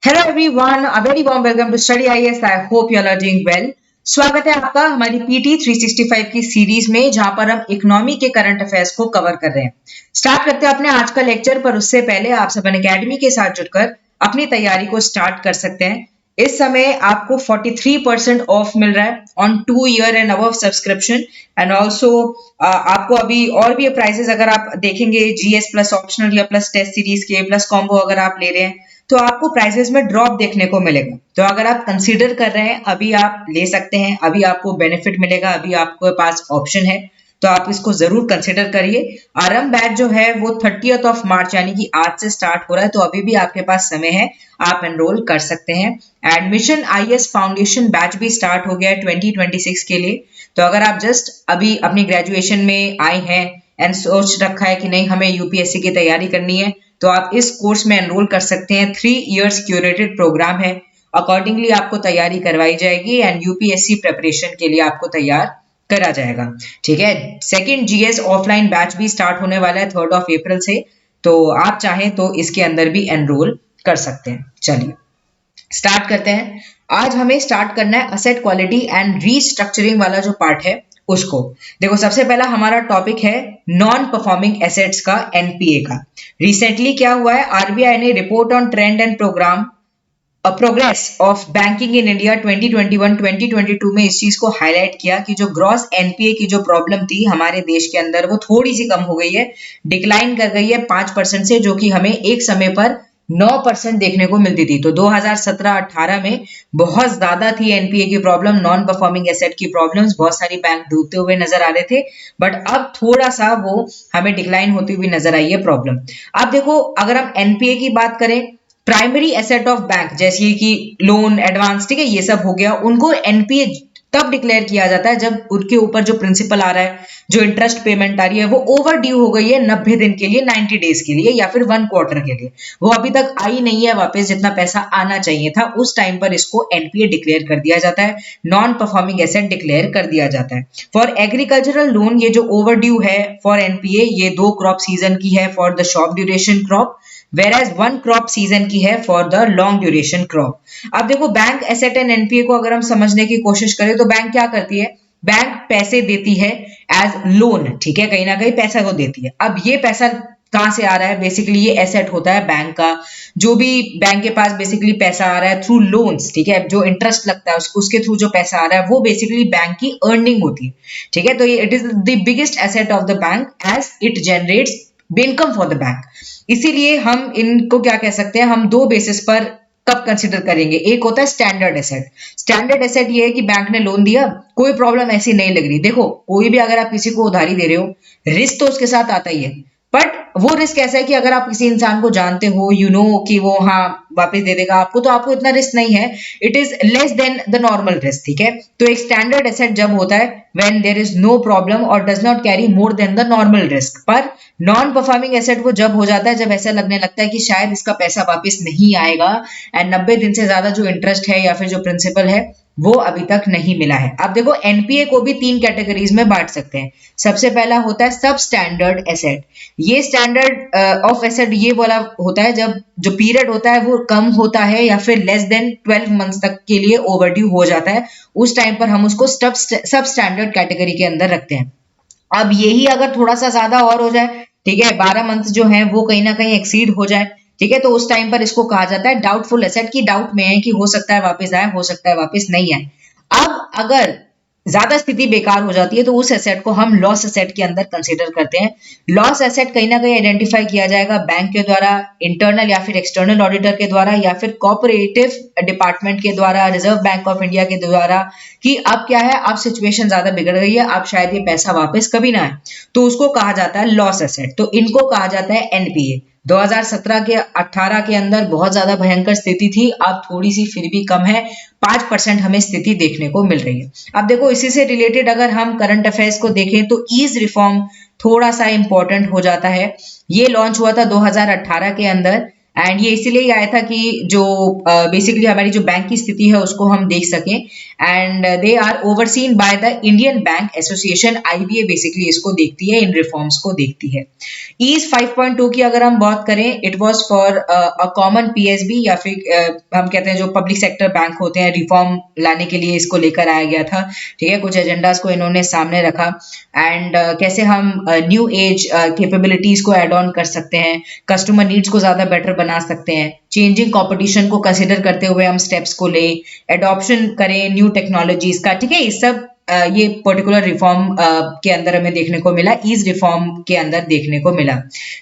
Hello everyone, a very warm welcome to study IAS. I hope you are doing well. स्वागत है आपका हमारी PT 365 की series में, जहां पर हम इकोनॉमी के करंट अफेयर्स को कवर कर रहे हैं। स्टार्ट करते हैं अपने आज का लेक्चर, पर उससे पहले आप सपन एकेडमी के साथ जुड़कर अपनी तैयारी को स्टार्ट कर सकते हैं। इस समय आपको 43% ऑफ मिल रहा है on 2 year and above subscription. And also आपको अभी और भी प्राइसेस अगर आप देखेंगे, जीएस प्लस ऑप्शनल या प्लस टेस्ट सीरीज के प्लस कॉम्बो अगर आप ले रहे हैं तो आपको प्राइसेस में ड्रॉप देखने को मिलेगा। तो अगर आप कंसीडर कर रहे हैं, अभी आप ले सकते हैं, अभी आपको बेनिफिट मिलेगा, अभी आपके पास ऑप्शन है, तो आप इसको जरूर कंसीडर करिए। आरंभ बैच जो है वो 30th ऑफ मार्च यानी कि आज से स्टार्ट हो रहा है, तो अभी भी आपके पास समय है, आप एनरोल कर सकते हैं। एडमिशन आईएएस फाउंडेशन बैच भी स्टार्ट हो गया है 2026 के लिए। तो अगर आप जस्ट अभी अपनी ग्रेजुएशन में आए हैं एंड सोच रखा है कि नहीं हमें यूपीएससी की तैयारी करनी है, तो आप इस कोर्स में एनरोल कर सकते हैं। 3 इयर्स क्यूरेटेड प्रोग्राम है, अकॉर्डिंगली आपको तैयारी करवाई जाएगी एंड यूपीएससी प्रिपरेशन के लिए आपको तैयार करा जाएगा। ठीक है, सेकंड जीएस ऑफलाइन बैच भी स्टार्ट होने वाला है 3rd ऑफ अप्रैल से, तो आप चाहें तो इसके अंदर भी एनरोल कर सकते हैं। चलिए स्टार्ट करते हैं। आज हमें स्टार्ट करना है असेट क्वालिटी एंड रीस्ट्रक्चरिंग वाला जो पार्ट है उसको। देखो, सबसे पहला हमारा टॉपिक है नॉन परफॉर्मिंग एसेट्स का, एनपीए का। रिसेंटली क्या हुआ है, आरबीआई ने report on trend and progress of banking in India 2021-2022 में इस चीज को हाईलाइट किया कि जो ग्रॉस एनपीए की जो प्रॉब्लम थी हमारे देश के अंदर वो थोड़ी सी कम हो गई है, डिक्लाइन कर गई है 5% से, जो कि हमें एक समय पर 9% देखने को मिलती थी। तो 2017-18 में बहुत ज्यादा थी एनपीए की प्रॉब्लम, नॉन परफॉर्मिंग एसेट की प्रॉब्लम्स, बहुत सारी बैंक डूबते हुए नजर आ रहे थे, बट अब थोड़ा सा वो हमें डिक्लाइन होती हुई नजर आई है प्रॉब्लम। अब देखो, अगर हम एनपीए की बात करें, प्राइमरी एसेट ऑफ बैंक जैसे कि लोन एडवांस, ठीक है, ये सब हो गया, उनको एनपीए तब डिक्लेयर किया जाता है जब उनके ऊपर जो प्रिंसिपल आ रहा है, जो इंटरेस्ट पेमेंट आ रही है, वो ओवर ड्यू हो गई है 90 दिन के लिए, 90 डेज के लिए, या फिर 1 क्वार्टर के लिए, वो अभी तक आई नहीं है वापस जितना पैसा आना चाहिए था, उस टाइम पर इसको एनपीए डिक्लेयर कर दिया जाता है, नॉन परफॉर्मिंग एसेट डिक्लेयर कर दिया जाता है। फॉर एग्रीकल्चरल लोन ये जो ओवर ड्यू है फॉर एनपीए, ये 2 क्रॉप सीजन की है for the short duration crop, whereas 1 crop season की है for the long duration crop. अब देखो, बैंक एसेट एंड एनपीए को अगर हम समझने की कोशिश करें तो बैंक क्या करती है, बैंक पैसे देती है एज लोन, ठीक है, कहीं ना कहीं पैसा को देती है। अब ये पैसा कहां से आ रहा है, बेसिकली ये एसेट होता है बैंक का, जो भी बैंक के पास बेसिकली पैसा आ रहा है थ्रू लोन्स, ठीक है, जो इंटरेस्ट लगता है उसके थ्रू जो पैसा आ रहा है वो बेसिकली बैंक की अर्निंग होती है। ठीक है, तो ये it is the biggest asset of the bank as it generates income for the bank. इसीलिए हम इनको क्या कह सकते हैं, हम दो बेसिस पर कब कंसिडर करेंगे। एक होता है स्टैंडर्ड एसेट। स्टैंडर्ड एसेट ये है कि बैंक ने लोन दिया, कोई प्रॉब्लम ऐसी नहीं लग रही। देखो, कोई भी अगर आप किसी को उधारी दे रहे हो, रिस्क तो उसके साथ आता ही है, बट वो रिस्क ऐसा है कि अगर आप किसी इंसान को जानते हो, यू नो कि वो हाँ वापस दे देगा आपको, तो आपको इतना रिस्क नहीं है, it is less than the normal risk. ठीक है, तो एक स्टैंडर्ड एसेट जब होता है when there is no problem और does not carry more than the normal risk. पर नॉन परफॉर्मिंग एसेट वो जब हो जाता है जब ऐसा लगने लगता है कि शायद इसका पैसा वापस नहीं आएगा एंड 90 दिन से ज्यादा जो इंटरेस्ट है या फिर जो प्रिंसिपल है वो अभी तक नहीं मिला है। अब देखो, एनपीए को भी 3 कैटेगरीज में बांट सकते हैं। सबसे पहला होता है सब स्टैंडर्ड एसेट। ये स्टैंडर्ड ऑफ एसेट ये वाला होता है जब जो पीरियड होता है वो कम होता है या फिर लेस देन 12 मंथ्स तक के लिए ओवरड्यू हो जाता है, उस टाइम पर हम उसको सब स्टैंडर्ड कैटेगरी के अंदर रखते हैं। अब यही अगर थोड़ा सा ज्यादा और हो जाए, ठीक है, 12 मंथ जो है वो कहीं ना कहीं एक्सीड हो जाए, ठीक है, तो उस टाइम पर इसको कहा जाता है डाउटफुल एसेट, की डाउट में है कि हो सकता है वापस आए, हो सकता है वापस नहीं आए। अब अगर ज्यादा स्थिति बेकार हो जाती है तो उस एसेट को हम लॉस एसेट के अंदर कंसीडर करते हैं। लॉस एसेट कहीं ना कहीं आइडेंटिफाई किया जाएगा बैंक के द्वारा, इंटरनल या फिर एक्सटर्नल ऑडिटर के द्वारा, या फिर कोऑपरेटिव डिपार्टमेंट के द्वारा, रिजर्व बैंक ऑफ इंडिया के द्वारा, कि अब क्या है, अब सिचुएशन ज्यादा बिगड़ गई है, अब शायद ये पैसा वापस कभी ना आए, तो उसको कहा जाता है लॉस एसेट। तो इनको कहा जाता है एनपीए। 2017 के 18 के अंदर बहुत ज्यादा भयंकर स्थिति थी, अब थोड़ी सी फिर भी कम है, 5% हमें स्थिति देखने को मिल रही है। अब देखो, इसी से रिलेटेड अगर हम करंट अफेयर्स को देखें तो ईज रिफॉर्म थोड़ा सा इंपॉर्टेंट हो जाता है। ये लॉन्च हुआ था 2018 के अंदर एंड ये इसीलिए आया था कि जो बेसिकली हमारी जो बैंक की स्थिति है उसको हम देख सकें, and they are overseen by the Indian bank association, IBA basically इसको देखती है, इन रिफॉर्म्स को देखती है। ईज 5.2 की अगर हम बात करें, it was for a common PSB या फिर हम कहते हैं जो पब्लिक सेक्टर बैंक होते हैं, रिफॉर्म लाने के लिए इसको लेकर आया गया था। ठीक है, कुछ एजेंडास को इन्होंने सामने रखा, एंड कैसे हम न्यू एज कैपेबिलिटीज को एड ऑन कर सकते हैं, कस्टमर नीड्स को ज्यादा बेटर बना सकते हैं, चेंजिंग कंपटीशन को कंसिडर करते हुए हम स्टेप्स को ले, एडॉप्शन करें न्यू टेक्नोलॉजीज का। ठीक है, इस सब ये पर्टिकुलर रिफॉर्म के अंदर हमें देखने को मिला, ईज रिफॉर्म के अंदर देखने को मिला।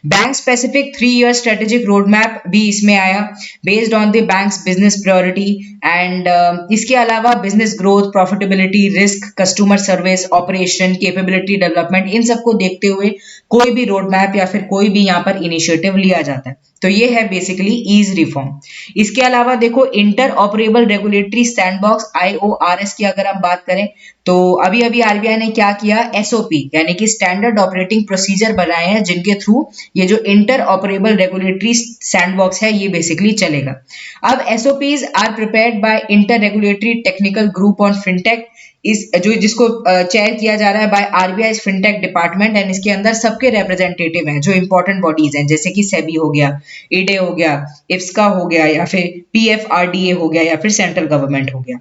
Bank specific 3 year strategic road map भी इसमें आया, based on the bank's business priority, and इसके अलावा business growth, profitability, risk, customer service, operation, capability development, इन सबको देखते हुए कोई भी रोड मैप या फिर कोई भी यहाँ पर इनिशिएटिव लिया जाता है। तो ये है बेसिकली ईज रिफॉर्म। इसके अलावा देखो, inter operable regulatory sandbox IORS की अगर हम बात करें, तो अभी अभी आरबीआई ने क्या किया, एसओपी यानी कि स्टैंडर्ड ऑपरेटिंग प्रोसीजर बनाए हैं, जिनके थ्रू ये जो इंटर ऑपरेबल रेगुलेटरी सैंडबॉक्स है ये बेसिकली चलेगा। अब SOPs are prepared by inter regulatory technical group on fintech, इस जो जिसको चेयर किया जा रहा है by RBI fintech department, and इसके अंदर सबके रिप्रेजेंटेटिव हैं जो इंपॉर्टेंट बॉडीज हैं, जैसे कि सेबी हो गया, ईडे हो गया, इफ्सका हो गया, या फिर पीएफआरडीए हो गया, या फिर सेंट्रल गवर्नमेंट हो गया।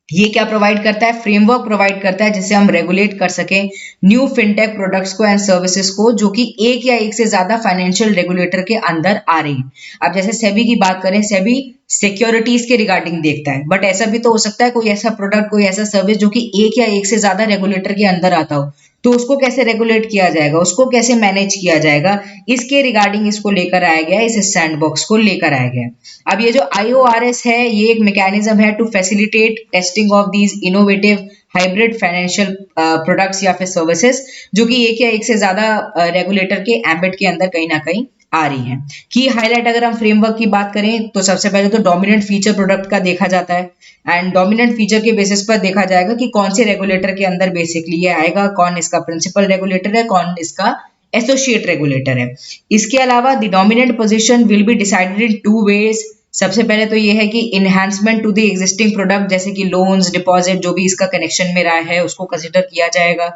ये क्या प्रोवाइड करता है, फ्रेमवर्क प्रोवाइड करता है जिससे हम रेगुलेट कर सकें न्यू फिनटेक प्रोडक्ट्स को एंड सर्विसेज को, जो कि एक या एक से ज्यादा फाइनेंशियल रेगुलेटर के अंदर आ रही है। अब जैसे सेबी की बात करें, सेबी सिक्योरिटीज के रिगार्डिंग देखता है, बट ऐसा भी तो हो सकता है कोई ऐसा प्रोडक्ट, कोई ऐसा सर्विस जो कि एक या एक से ज्यादा रेगुलेटर के अंदर आता हो, तो उसको कैसे रेगुलेट किया जाएगा, उसको कैसे मैनेज किया जाएगा, इसके रिगार्डिंग इसको लेकर आया गया, इस सैंडबॉक्स को लेकर आया गया। अब ये जो IORS है, ये एक मैकेनिज्म है to facilitate testing of these innovative hybrid financial products या फिर सर्विसेज, जो कि एक या एक से ज्यादा रेगुलेटर के एम्बिट के अंदर कहीं ना कहीं आ रही हैं। की हाईलाइट अगर हम फ्रेमवर्क की बात करें, तो सबसे पहले तो डोमिनेंट फीचर प्रोडक्ट का देखा जाता है, एंड डोमिनेंट फीचर के बेसिस पर देखा जाएगा कि कौन से रेगुलेटर के अंदर बेसिकली ये आएगा, कौन इसका प्रिंसिपल रेगुलेटर है, कौन इसका एसोसिएट रेगुलेटर है। इसके अलावा the dominant position will be decided in 2 ways. सबसे पहले तो ये है कि enhancement to the existing product, जैसे कि लोन्स, डिपॉजिट, जो भी इसका कनेक्शन में रहा है उसको कंसिडर किया जाएगा।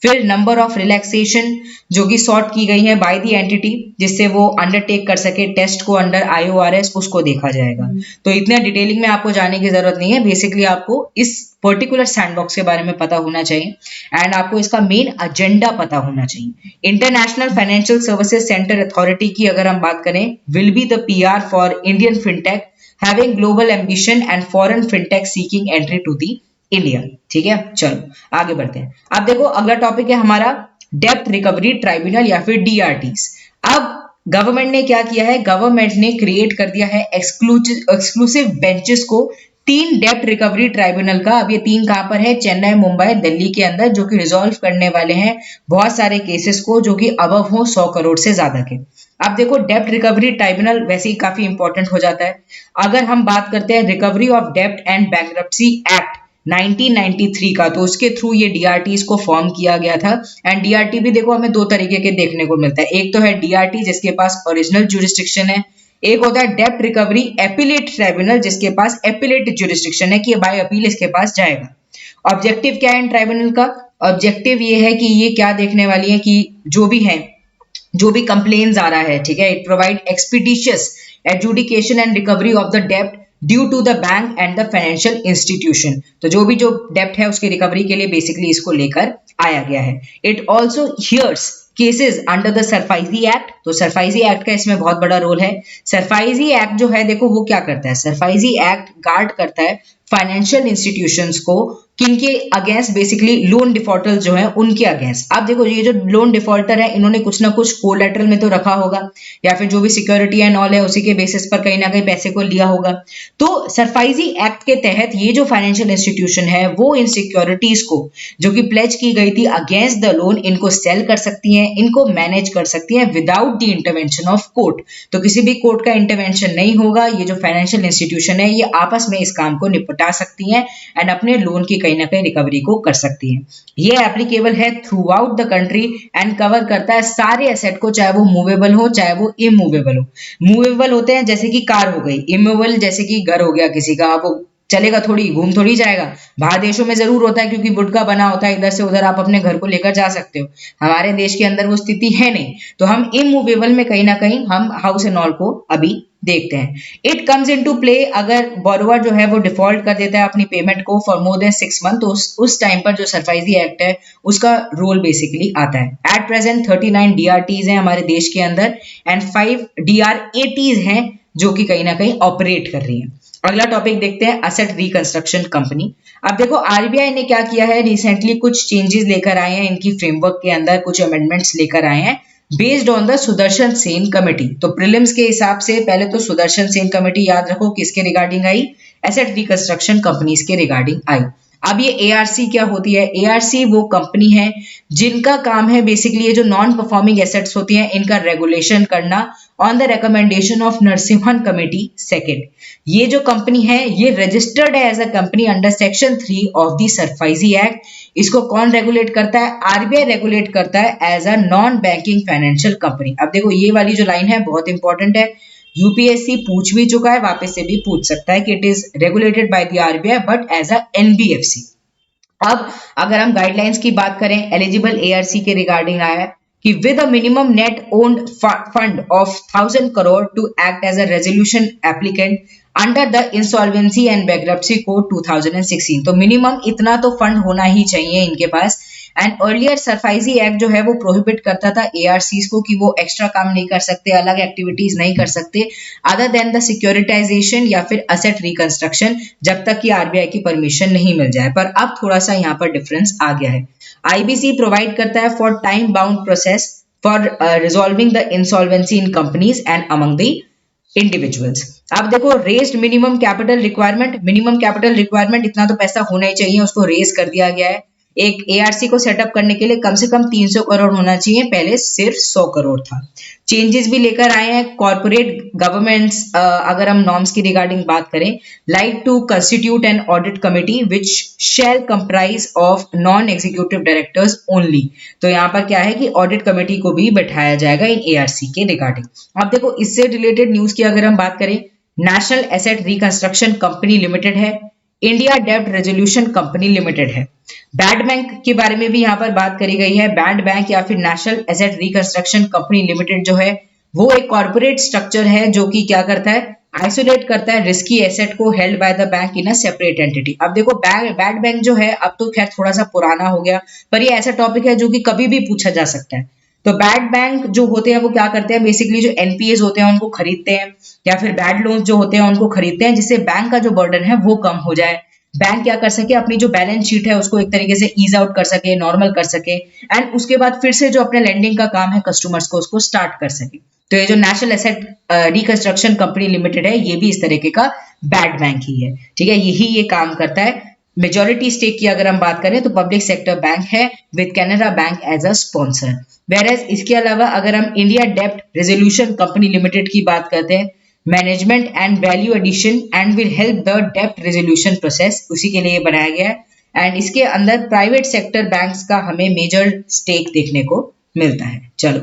फिर नंबर ऑफ रिलैक्सेशन जो कि सॉर्ट की गई है बाय द एंटिटी, जिससे वो अंडरटेक कर सके टेस्ट को अंडर IORS, उसको देखा जाएगा। तो इतना डिटेलिंग में आपको जाने की जरूरत नहीं है, बेसिकली आपको इस पर्टिकुलर सैंडबॉक्स के बारे में पता होना चाहिए, एंड आपको इसका मेन एजेंडा पता होना चाहिए। International financial services centre authority की अगर हम बात करें, will be the PR for Indian fintech having global ambition and foreign fintech seeking entry to the India. ठीक है, चलो आगे बढ़ते हैं। अब देखो, अगला टॉपिक है हमारा डेप्थ रिकवरी ट्राइब्यूनल या फिर DRTs। अब गवर्नमेंट ने क्या किया है, गवर्नमेंट ने क्रिएट कर दिया है एक्सक्लूसिव बेंचेस को 3 डेप्थ रिकवरी ट्राइब्यूनल का। अब ये 3 कहां पर है, चेन्नई, मुंबई, दिल्ली के अंदर, जो कि रिजॉल्व करने वाले हैं बहुत सारे केसेस को जो कि अबव हो 100 करोड़ से ज्यादा के। अब देखो, डेप्थ रिकवरी ट्राइब्यूनल वैसे ही काफी इंपॉर्टेंट हो जाता है। अगर हम बात करते हैं रिकवरी ऑफ डेप्ट एंड बैंक्रप्सी एक्ट 1993 का, तो उसके थ्रू ये DRTs को फॉर्म किया गया था। एंड DRT भी देखो हमें 2 तरीके के देखने को मिलता है, एक तो है DRT जिसके पास ओरिजिनल ज्यूरिसडिक्शन है, एक होता है डेप्ट रिकवरी एपिलेट ट्राइब्यूनल जिसके पास एपिलेट ज्यूरिसडिक्शन है कि बाय अपील इसके पास जाएगा। ऑब्जेक्टिव क्या है इन ट्राइब्यूनल का, ऑब्जेक्टिव ये है कि ये क्या देखने वाली है कि जो भी कंप्लेन्स आ रहा है, ठीक है, it provide expeditious adjudication and recovery of the डेप्ट due to the bank and the financial institution. तो जो डेप्ट है उसकी रिकवरी के लिए बेसिकली इसको लेकर आया गया है। It also hears cases under the SARFAESI act. तो सरफाइजी एक्ट का इसमें बहुत बड़ा रोल है। सरफाइजी एक्ट जो है देखो वो क्या करता है, सरफाइजी एक्ट गार्ड करता है फाइनेंशियल इंस्टीट्यूशंस को, किनके अगेंस्ट, बेसिकली लोन डिफॉल्टर्स जो है उनके अगेंस्ट। अब देखो, ये जो लोन डिफॉल्टर है इन्होंने कुछ ना कुछ कोलैटरल में तो रखा होगा, या फिर जो भी सिक्योरिटी एंड ऑल है उसी के बेसिस पर कहीं ना कहीं पैसे को लिया होगा। तो सरफाइजी एक्ट के तहत ये जो फाइनेंशियल इंस्टीट्यूशन है वो इन सिक्योरिटीज को जो कि प्लेज की गई थी अगेंस्ट द लोन, इनको सेल कर सकती है, इनको मैनेज कर सकती है without the intervention of court. तो किसी भी कोर्ट का इंटरवेंशन नहीं होगा, ये जो फाइनेंशियल इंस्टीट्यूशन है ये आपस में इस काम को निपटा सकती है एंड अपने लोन की कहीं ना कहीं रिकवरी को कर सकती है। ये एप्लीकेबल है through out the country and cover करता है सारे एसेट को, चाहे वो मूवेबल हो चाहे वो इमूवेबल हो। मूवेबल होते हैं जैसे कि कार हो गई, इमूवेबल जैसे कि घर हो गया किसी का, वो चलेगा थोड़ी, घूम थोड़ी जाएगा। बाहर देशों में जरूर होता है क्योंकि वुड का बना होता है, इधर से उधर आप अपने घर को लेकर जा सकते हो। हमारे देश के अंदर वो स्थिति है नहीं, तो हम इमूवेबल में कहीं ना कहीं हम हाउस एंड ऑल को अभी देखते हैं। इट कम्स इनटू प्ले अगर बोरोवर जो है वो डिफॉल्ट कर देता है अपनी पेमेंट को फॉर मोर देन 6 मंथ, तो उस टाइम पर जो सरफाइजी एक्ट है उसका रोल बेसिकली आता है। एट प्रेजेंट 39 डीआरटीज हैं हमारे देश के अंदर एंड 5 डीआरएटीज हैं जो कि कहीं ना कहीं ऑपरेट कर रही हैं। अगला टॉपिक देखते हैं, एसेट रिकंस्ट्रक्शन कंपनी। अब देखो आरबीआई ने क्या किया है, रिसेंटली कुछ चेंजेस लेकर आए हैं इनकी फ्रेमवर्क के अंदर, कुछ अमेंडमेंट्स लेकर आए हैं based on the Sudarshan Sen committee. तो प्रीलिम्स के हिसाब से पहले तो सुदर्शन सेन कमेटी याद रखो किसके रिगार्डिंग आई, एसेट रिकंस्ट्रक्शन कंपनीज के रिगार्डिंग आई। अब ये एआरसी क्या होती है, एआरसी वो कंपनी है जिनका काम है बेसिकली ये जो नॉन परफॉर्मिंग एसेट्स होती हैं इनका रेगुलेशन करना on the recommendation of Narasimham committee second. ये जो कंपनी है ये रजिस्टर्ड है as a company under section 3 of the SARFAESI act. इसको कौन रेगुलेट करता है, आरबीआई रेगुलेट करता है as a non banking financial company. अब देखो ये वाली जो लाइन है बहुत इंपॉर्टेंट है, यूपीएससी पूछ भी चुका है, वापस से भी पूछ सकता है कि it is regulated by the RBI but as a NBFC. अब अगर हम गाइडलाइंस की बात करें, एलिजिबल एआरसी के रिगार्डिंग आया है कि with a minimum net owned fund of 1000 crore to act as a resolution applicant under the insolvency and bankruptcy code 2016। तो मिनिमम इतना तो फंड होना ही चाहिए इनके पास। एंड अर्लियर सरफाइजी एक्ट जो है वो प्रोहिबिट करता था एआरसीज को कि वो एक्स्ट्रा काम नहीं कर सकते, अलग एक्टिविटीज नहीं कर सकते अदर देन द सिक्योरिटाइजेशन या फिर असेट रिकंस्ट्रक्शन, जब तक कि आरबीआई की परमिशन नहीं मिल जाए। पर अब थोड़ा सा यहाँ पर डिफरेंस आ गया है। आईबीसी प्रोवाइड करता है for time bound process for resolving the insolvency in companies and among the individuals. अब देखो raised minimum capital requirement, minimum capital requirement इतना तो पैसा होना ही चाहिए, उसको रेज कर दिया गया है। एक एआरसी को सेटअप करने के लिए कम से कम 300 करोड़ होना चाहिए, पहले सिर्फ 100 करोड़ था। चेंजेस भी लेकर आए हैं कॉर्पोरेट गवर्नमेंट्स, अगर हम नॉर्म्स की रिगार्डिंग बात करें, like to constitute an audit committee which shall comprise of non executive directors only. तो यहाँ पर क्या है कि ऑडिट कमेटी को भी बैठाया जाएगा इन एआरसी के रिगार्डिंग। अब देखो इससे रिलेटेड न्यूज की अगर हम बात करें, national asset reconstruction company limited है, इंडिया डेब्ट रेजोल्यूशन कंपनी लिमिटेड है। बैड बैंक के बारे में भी यहाँ पर बात करी गई है। बैड बैंक या फिर national asset reconstruction company limited जो है वो एक कॉर्पोरेट स्ट्रक्चर है जो कि क्या करता है, आइसोलेट करता है रिस्की एसेट को held by the bank in a separate entity. अब देखो बैड बैंक जो है अब तो खैर थोड़ा सा पुराना हो गया, पर ये ऐसा टॉपिक है जो कि कभी भी पूछा जा सकता है। तो बैड बैंक जो होते हैं वो क्या करते हैं, बेसिकली जो एनपीएस होते हैं उनको खरीदते हैं या फिर बैड लोन्स जो होते हैं उनको खरीदते हैं, जिससे बैंक का जो बर्डन है वो कम हो जाए। बैंक क्या कर सके, अपनी जो बैलेंस शीट है उसको एक तरीके से ईज आउट कर सके, नॉर्मल कर सके एंड उसके बाद फिर से जो अपने लेंडिंग का काम है कस्टमर्स को उसको स्टार्ट कर सके। तो ये जो national asset reconstruction company limited है ये भी इस तरीके का बैड बैंक ही है, ठीक है, यही ये काम करता है। मेजॉरिटी स्टेक की अगर हम बात करें तो पब्लिक सेक्टर बैंक है with Canara Bank as a sponsor. Whereas इसके अलावा अगर हम इंडिया डेब्ट रेजोल्यूशन कंपनी लिमिटेड की बात करते हैं, management and value addition and will help the डेब्ट रेजोल्यूशन प्रोसेस, उसी के लिए बनाया गया है। एंड इसके अंदर प्राइवेट सेक्टर बैंक्स का हमें मेजर स्टेक देखने को मिलता है। चलो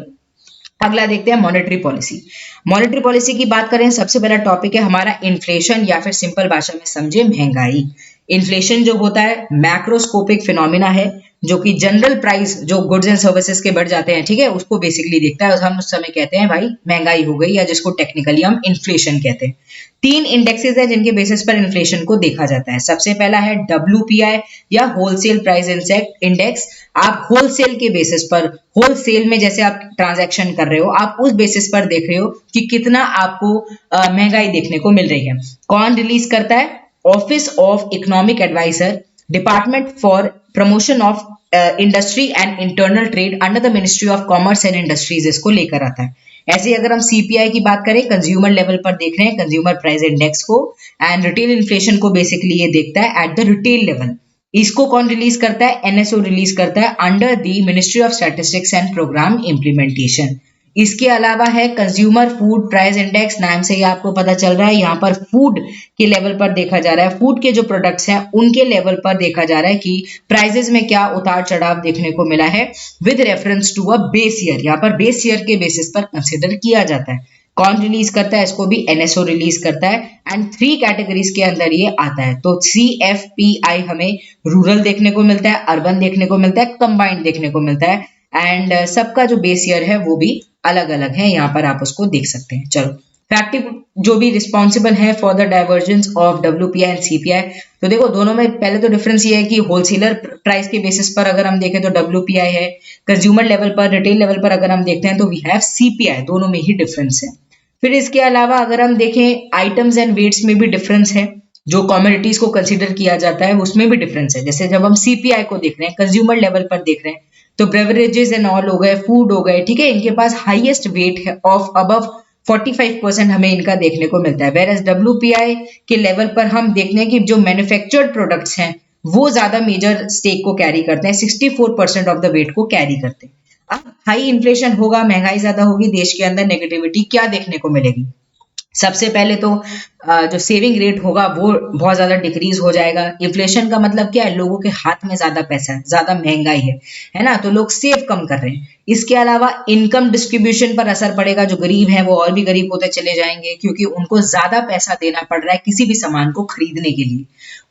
अगला देखते हैं मॉनेटरी पॉलिसी। मॉनेटरी पॉलिसी की बात करें, सबसे पहला टॉपिक है हमारा इन्फ्लेशन या फिर सिंपल भाषा में समझे महंगाई। इन्फ्लेशन जो होता है मैक्रोस्कोपिक फिनोमिना है जो कि जनरल प्राइस जो गुड्स एंड सर्विसेज के बढ़ जाते हैं, ठीक है, उसको बेसिकली देखता है। हम उस समय कहते हैं भाई महंगाई हो गई, या जिसको टेक्निकली हम इन्फ्लेशन कहते हैं। 3 इंडेक्सेस है जिनके बेसिस पर इन्फ्लेशन को देखा जाता है। सबसे पहला है WPI या होलसेल प्राइस इंडेक्स। आप होलसेल के बेसिस पर, होलसेल में जैसे आप ट्रांजैक्शन कर रहे हो आप उस बेसिस पर देख रहे हो कि कितना आपको महंगाई देखने को मिल रही है। कौन रिलीज करता है, office of economic adviser, department for promotion of industry and internal trade under the ministry of commerce and industries इसको लेकर आता है। ऐसे ही अगर हम सीपीआई की बात करें, कंज्यूमर लेवल पर देख रहे हैं कंज्यूमर प्राइस इंडेक्स को, एंड रिटेल इन्फ्लेशन को बेसिकली ये देखता है एट द रिटेल लेवल। इसको कौन रिलीज करता है, एनएसओ रिलीज करता है under the ministry of statistics and programme implementation. इसके अलावा है कंज्यूमर फूड प्राइस इंडेक्स, नाम से ही आपको पता चल रहा है यहाँ पर फूड के लेवल पर देखा जा रहा है, फूड के जो प्रोडक्ट्स हैं उनके लेवल पर देखा जा रहा है कि प्राइसेस में क्या उतार चढ़ाव देखने को मिला है with reference to a base year. यहाँ पर बेस ईयर के बेसिस पर कंसिडर किया जाता है। कौन रिलीज करता है इसको भी, एनएसओ रिलीज करता है एंड 3 कैटेगरीज के अंदर ये आता है। तो CFPI हमें रूरल देखने को मिलता है, अर्बन देखने को मिलता है, कंबाइंड देखने को मिलता है एंड सबका जो बेस ईयर है वो भी अलग अलग है, यहाँ पर आप उसको देख सकते हैं। चलो फैक्टिव जो भी रिस्पॉन्सिबल है for the divergence of WPI and CPI, तो देखो दोनों में पहले तो डिफरेंस ये है कि होलसेलर प्राइस के बेसिस पर अगर हम देखें तो WPI है, कंज्यूमर लेवल पर रिटेल लेवल पर अगर हम देखते हैं तो वी हैव CPI, दोनों में ही डिफरेंस है। फिर इसके अलावा अगर हम देखें आइटम्स एंड वेट्स में भी डिफरेंस है, जो कॉमोडिटीज को कंसीडर किया जाता है उसमें भी डिफरेंस है। जैसे जब हम CPI को देख रहे हैं, कंज्यूमर लेवल पर देख रहे हैं, तो बेवरेजेस एंड ऑल हो गए, फूड हो गए, ठीक है, इनके पास हाईएस्ट वेट है ऑफ अबव 45% हमें इनका देखने को मिलता है। वेरएज WPI के लेवल पर हम देखते हैं कि जो मैन्युफैक्चर्ड प्रोडक्ट्स हैं वो ज्यादा मेजर स्टेक को कैरी करते हैं, 64% ऑफ द वेट को कैरी करते हैं। अब हाई इन्फ्लेशन होगा, महंगाई ज्यादा होगी, देश के अंदर नेगेटिविटी क्या देखने को मिलेगी? सबसे पहले तो जो सेविंग रेट होगा वो बहुत ज्यादा डिक्रीज हो जाएगा। इन्फ्लेशन का मतलब क्या है? लोगों के हाथ में ज्यादा पैसा है, ज्यादा महंगाई है ना, तो लोग सेव कम कर रहे हैं। इसके अलावा इनकम डिस्ट्रीब्यूशन पर असर पड़ेगा, जो गरीब हैं वो और भी गरीब होते चले जाएंगे क्योंकि उनको ज्यादा पैसा देना पड़ रहा है किसी भी सामान को खरीदने के लिए।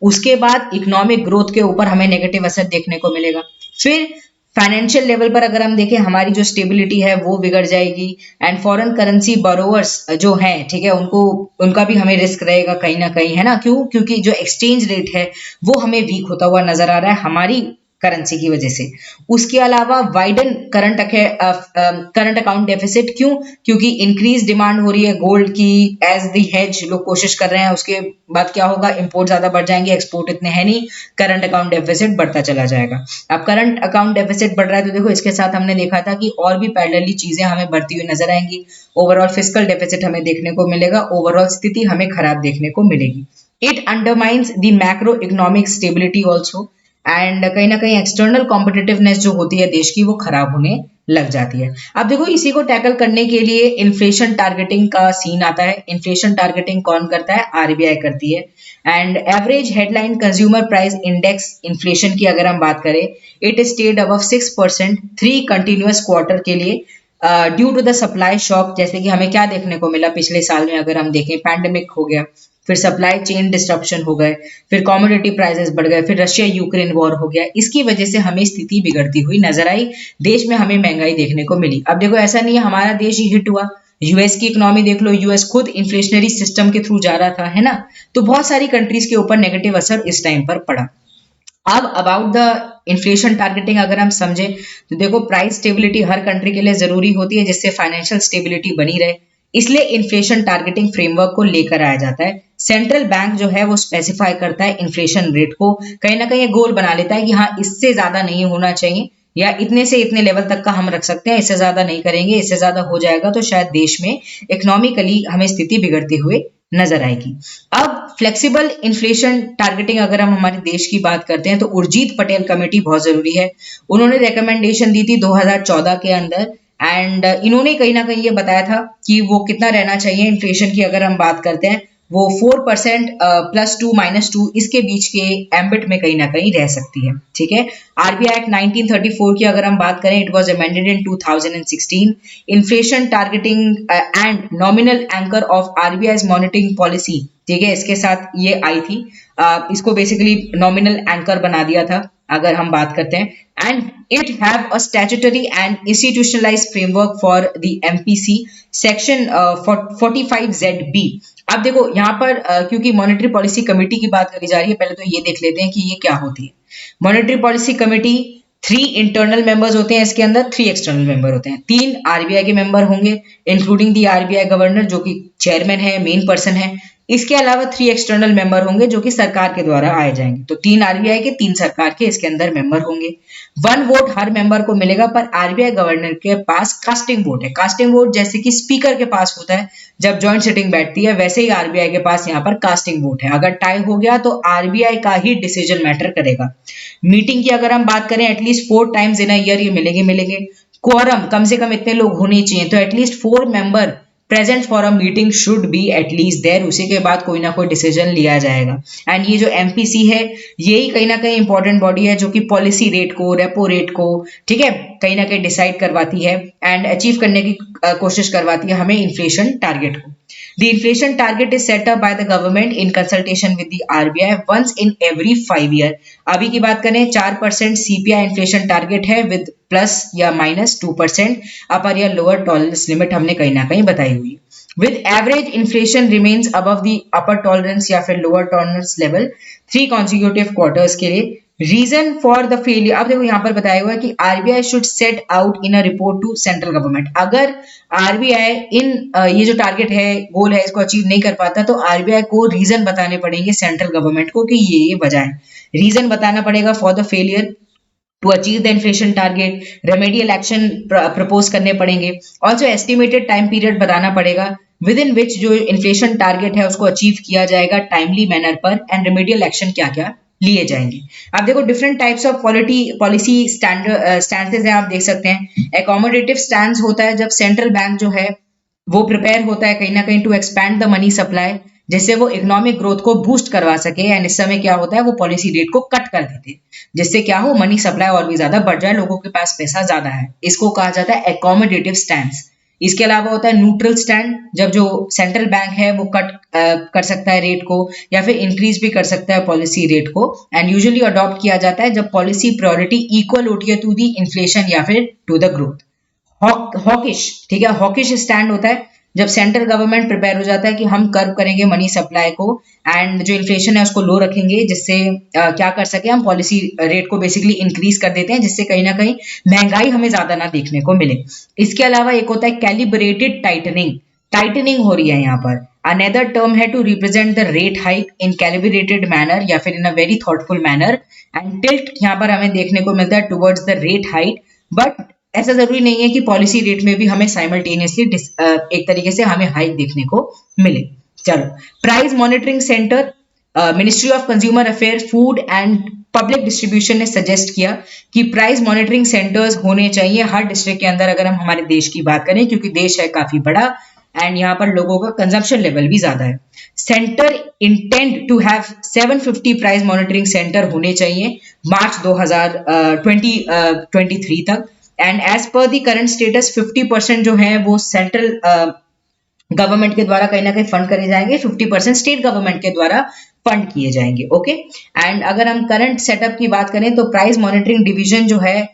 उसके बाद इकोनॉमिक ग्रोथ के ऊपर हमें नेगेटिव असर देखने को मिलेगा। फिर फाइनेंशियल लेवल पर अगर हम देखें हमारी जो स्टेबिलिटी है वो बिगड़ जाएगी एंड फॉरेन करेंसी बोरोवर्स जो हैं, ठीक है, उनको उनका भी हमें रिस्क रहेगा कहीं ना कहीं, है ना। क्यों? क्योंकि जो एक्सचेंज रेट है वो हमें वीक होता हुआ नजर आ रहा है हमारी करेंसी की वजह से। उसके अलावा वाइडन करंट अकाउंट डेफिसिट, क्यों? क्योंकि इंक्रीज डिमांड हो रही है गोल्ड की एज द हेज, लोग कोशिश कर रहे हैं। उसके बाद क्या होगा? इंपोर्ट ज्यादा बढ़ जाएंगे, एक्सपोर्ट इतने हैं नहीं, करंट अकाउंट डेफिसिट बढ़ता चला जाएगा। अब करंट अकाउंट डेफिसिट बढ़ रहा है तो देखो इसके साथ हमने देखा था कि और भी पैरेलली चीजें हमें बढ़ती हुई नजर आएंगी। ओवरऑल फिस्कल डेफिसिट हमें देखने को मिलेगा, ओवरऑल स्थिति हमें खराब देखने को मिलेगी। It undermines the macro economic stability also and कहीं ना कहीं एक्सटर्नल कॉम्पिटिटिवनेस जो होती है देश की वो खराब होने लग जाती है। अब देखो इसी को टैकल करने के लिए इन्फ्लेशन टारगेटिंग का सीन आता है। इन्फ्लेशन टारगेटिंग कौन करता है? RBI करती है। And average headline consumer price index inflation की अगर हम बात करें, it is stayed above 6% 3 continuous quarter के लिए due to the supply shock. जैसे कि हमें क्या देखने को मिला पिछले साल में, अगर हम देखें पैंडेमिक हो गया, फिर सप्लाई चेन डिस्ट्रप्शन हो गए, फिर कमोडिटी प्राइसेस बढ़ गए, फिर रशिया यूक्रेन वॉर हो गया। इसकी वजह से हमें स्थिति बिगड़ती हुई नजर आई, देश में हमें महंगाई देखने को मिली। अब देखो ऐसा नहीं है हमारा देश ही हिट हुआ, यूएस की इकोनॉमी देख लो, यूएस खुद इन्फ्लेशनरी सिस्टम के थ्रू जा रहा था, है ना। तो बहुत सारी कंट्रीज के ऊपर नेगेटिव असर इस टाइम पर पड़ा। अब अबाउट द इन्फ्लेशन टारगेटिंग अगर हम समझे तो देखो प्राइस स्टेबिलिटी हर कंट्री के लिए जरूरी होती है जिससे फाइनेंशियल स्टेबिलिटी बनी रहे, इसलिए इन्फ्लेशन टारगेटिंग फ्रेमवर्क को लेकर आया जाता है। सेंट्रल बैंक जो है वो स्पेसिफाई करता है इन्फ्लेशन रेट को, कहीं ना कहीं गोल बना लेता है कि हाँ इससे ज्यादा नहीं होना चाहिए या इतने से इतने लेवल तक का हम रख सकते हैं, इससे ज्यादा नहीं करेंगे, इससे ज्यादा हो जाएगा तो शायद देश में इकोनॉमिकली हमें स्थिति बिगड़ते हुए नजर आएगी। अब फ्लेक्सिबल इन्फ्लेशन टारगेटिंग अगर हम हमारे देश की बात करते हैं तो उर्जित पटेल कमेटी बहुत जरूरी है। उन्होंने रिकमेंडेशन दी थी 2014 के अंदर एंड इन्होंने कहीं ना कहीं ये बताया था कि वो कितना रहना चाहिए इन्फ्लेशन की अगर हम बात करते हैं, वो 4% +2 -2 इसके बीच के एम्बिट में कहीं ना कहीं रह सकती है, ठीक है। RBI एक्ट 1934 की अगर हम बात करें, it was amended in 2016। Inflation targeting and nominal anchor of RBI's monitoring policy, ठीक है, इसके साथ ये आई थी। इसको बेसिकली नॉमिनल एंकर बना दिया था अगर हम बात करते हैं। And it have a statutory and institutionalised framework for the MPC section 45ZB। अब देखो यहाँ पर क्योंकि मॉनेटरी पॉलिसी कमेटी की बात करी जा रही है, पहले तो ये देख लेते हैं कि ये क्या होती है। Monetary policy committee 3 internal members होते हैं इसके अंदर, 3 एक्सटर्नल मेंबर होते हैं। 3 RBI के मेंबर होंगे इंक्लूडिंग दी RBI गवर्नर जो कि चेयरमैन है, मेन पर्सन है। इसके अलावा 3 एक्सटर्नल मेंबर होंगे जो कि सरकार के द्वारा आए जाएंगे। तो 3 RBI के, 3 सरकार के इसके अंदर मेंबर होंगे। 1 वोट हर मेंबर को मिलेगा, पर RBI गवर्नर के पास कास्टिंग वोट है। कास्टिंग वोट जैसे कि स्पीकर के पास होता है जब जॉइंट सिटिंग बैठती है, वैसे ही RBI के पास यहाँ पर कास्टिंग वोट है। अगर टाई हो गया तो RBI का ही डिसीजन मैटर करेगा। मीटिंग की अगर हम बात करें, at least 4 times in a year ये मिलेंगे। क्वारम कम से कम इतने लोग होने चाहिए, तो at least 4 member present for a meeting should be at least there, उसी के बाद कोई ना कोई डिसीजन लिया जाएगा। एंड ये जो एमपीसी है, यही कहीं ना कहीं इंपॉर्टेंट बॉडी है जो कि पॉलिसी रेट को, रेपो रेट को, ठीक है, कहीं ना कहीं डिसाइड करवाती है एंड अचीव करने की कोशिश करवाती है हमें इन्फ्लेशन टारगेट को। The inflation target is set up by the government in consultation with the RBI once in every 5 year। अभी की बात करें 4% सीपीआई इन्फ्लेशन टारगेट है विद प्लस या माइनस 2% अपर या लोअर टॉलरेंस लिमिट हमने कहीं ना कहीं बताई हुई। With average inflation remains above the upper tolerance या फिर lower tolerance level 3 consecutive quarters के लिए। रीजन फॉर द फेलियर, अब देखो यहाँ पर बताया हुआ है कि RBI should set out in a report to central government. अगर आरबीआई ये जो टारगेट है, गोल है, इसको अचीव नहीं कर पाता तो आरबीआई को रीजन बताने पड़ेंगे सेंट्रल गवर्नमेंट को कि ये वजह है। रीजन बताना पड़ेगा for the failure to achieve the inflation target, remedial action propose करने पड़ेंगे। ऑल्सो एस्टिमेटेड टाइम पीरियड बताना पड़ेगा विद इन विच जो इन्फ्लेशन टारगेट है उसको अचीव किया जाएगा टाइमली मैनर पर, एंड रेमेडियल एक्शन क्या क्या लिए जाएंगे। आप देखो different types of policy stances है, आप देख सकते हैं। एकोमोडेटिव स्टैंस होता है जब सेंट्रल बैंक जो है वो प्रिपेयर होता है कहीं ना कहीं to expand the money supply, जिससे वो इकोनॉमिक ग्रोथ को बूस्ट करवा सके। एंड इस समय क्या होता है, वो पॉलिसी रेट को कट कर देते हैं जिससे क्या हो, मनी सप्लाई और भी ज्यादा बढ़ जाए, लोगों के पास पैसा ज्यादा है। इसको कहा जाता है एकोमोडेटिव स्टैंस। इसके अलावा होता है न्यूट्रल स्टैंड, जब जो सेंट्रल बैंक है वो कट कर सकता है रेट को या फिर इंक्रीज भी कर सकता है पॉलिसी रेट को। एंड यूजुअली अडॉप्ट किया जाता है जब पॉलिसी प्रायोरिटी इक्वल होती है टू दी इन्फ्लेशन या फिर टू द ग्रोथ। हॉकिश, ठीक है, हॉकिश स्टैंड होता है जब सेंट्रल गवर्नमेंट प्रिपेयर हो जाता है कि हम कर्व करेंगे मनी सप्लाई को एंड जो इन्फ्लेशन है उसको लो रखेंगे, जिससे क्या कर सके, हम पॉलिसी रेट को बेसिकली इंक्रीज कर देते हैं जिससे कहीं ना कहीं महंगाई हमें ज्यादा ना देखने को मिले। इसके अलावा एक होता है कैलिब्रेटेड टाइटनिंग, टाइटनिंग हो रही है यहाँ पर। अनदर टर्म है to represent the rate hike in calibrated manner या फिर in a very thoughtful manner. And tilt यहाँ पर हमें देखने को मिलता है towards the rate hike, but ऐसा जरूरी नहीं है कि पॉलिसी रेट में भी हमें साइमल्टेनियसली एक तरीके से हमें हाइक देखने को मिले। चलो, price monitoring centre, ministry of consumer affair, food and public distribution ने सजेस्ट किया कि प्राइस मॉनिटरिंग सेंटर्स होने चाहिए हर डिस्ट्रिक्ट के अंदर, अगर हम हमारे देश की बात करें, क्योंकि देश है काफी बड़ा एंड यहाँ पर लोगों का कंजम्पशन लेवल भी ज्यादा है। Centre intend to have 750 price monitoring centre होने चाहिए मार्च 2023 तक। And as per the current status 50% जो है वो सेंट्रल गवर्नमेंट के द्वारा कहीं ना कहीं फंड करे जाएंगे, 50% स्टेट गवर्नमेंट के द्वारा फंड किए जाएंगे। ओके, एंड अगर हम करंट सेटअप की बात करें तो प्राइस मॉनिटरिंग डिवीजन जो है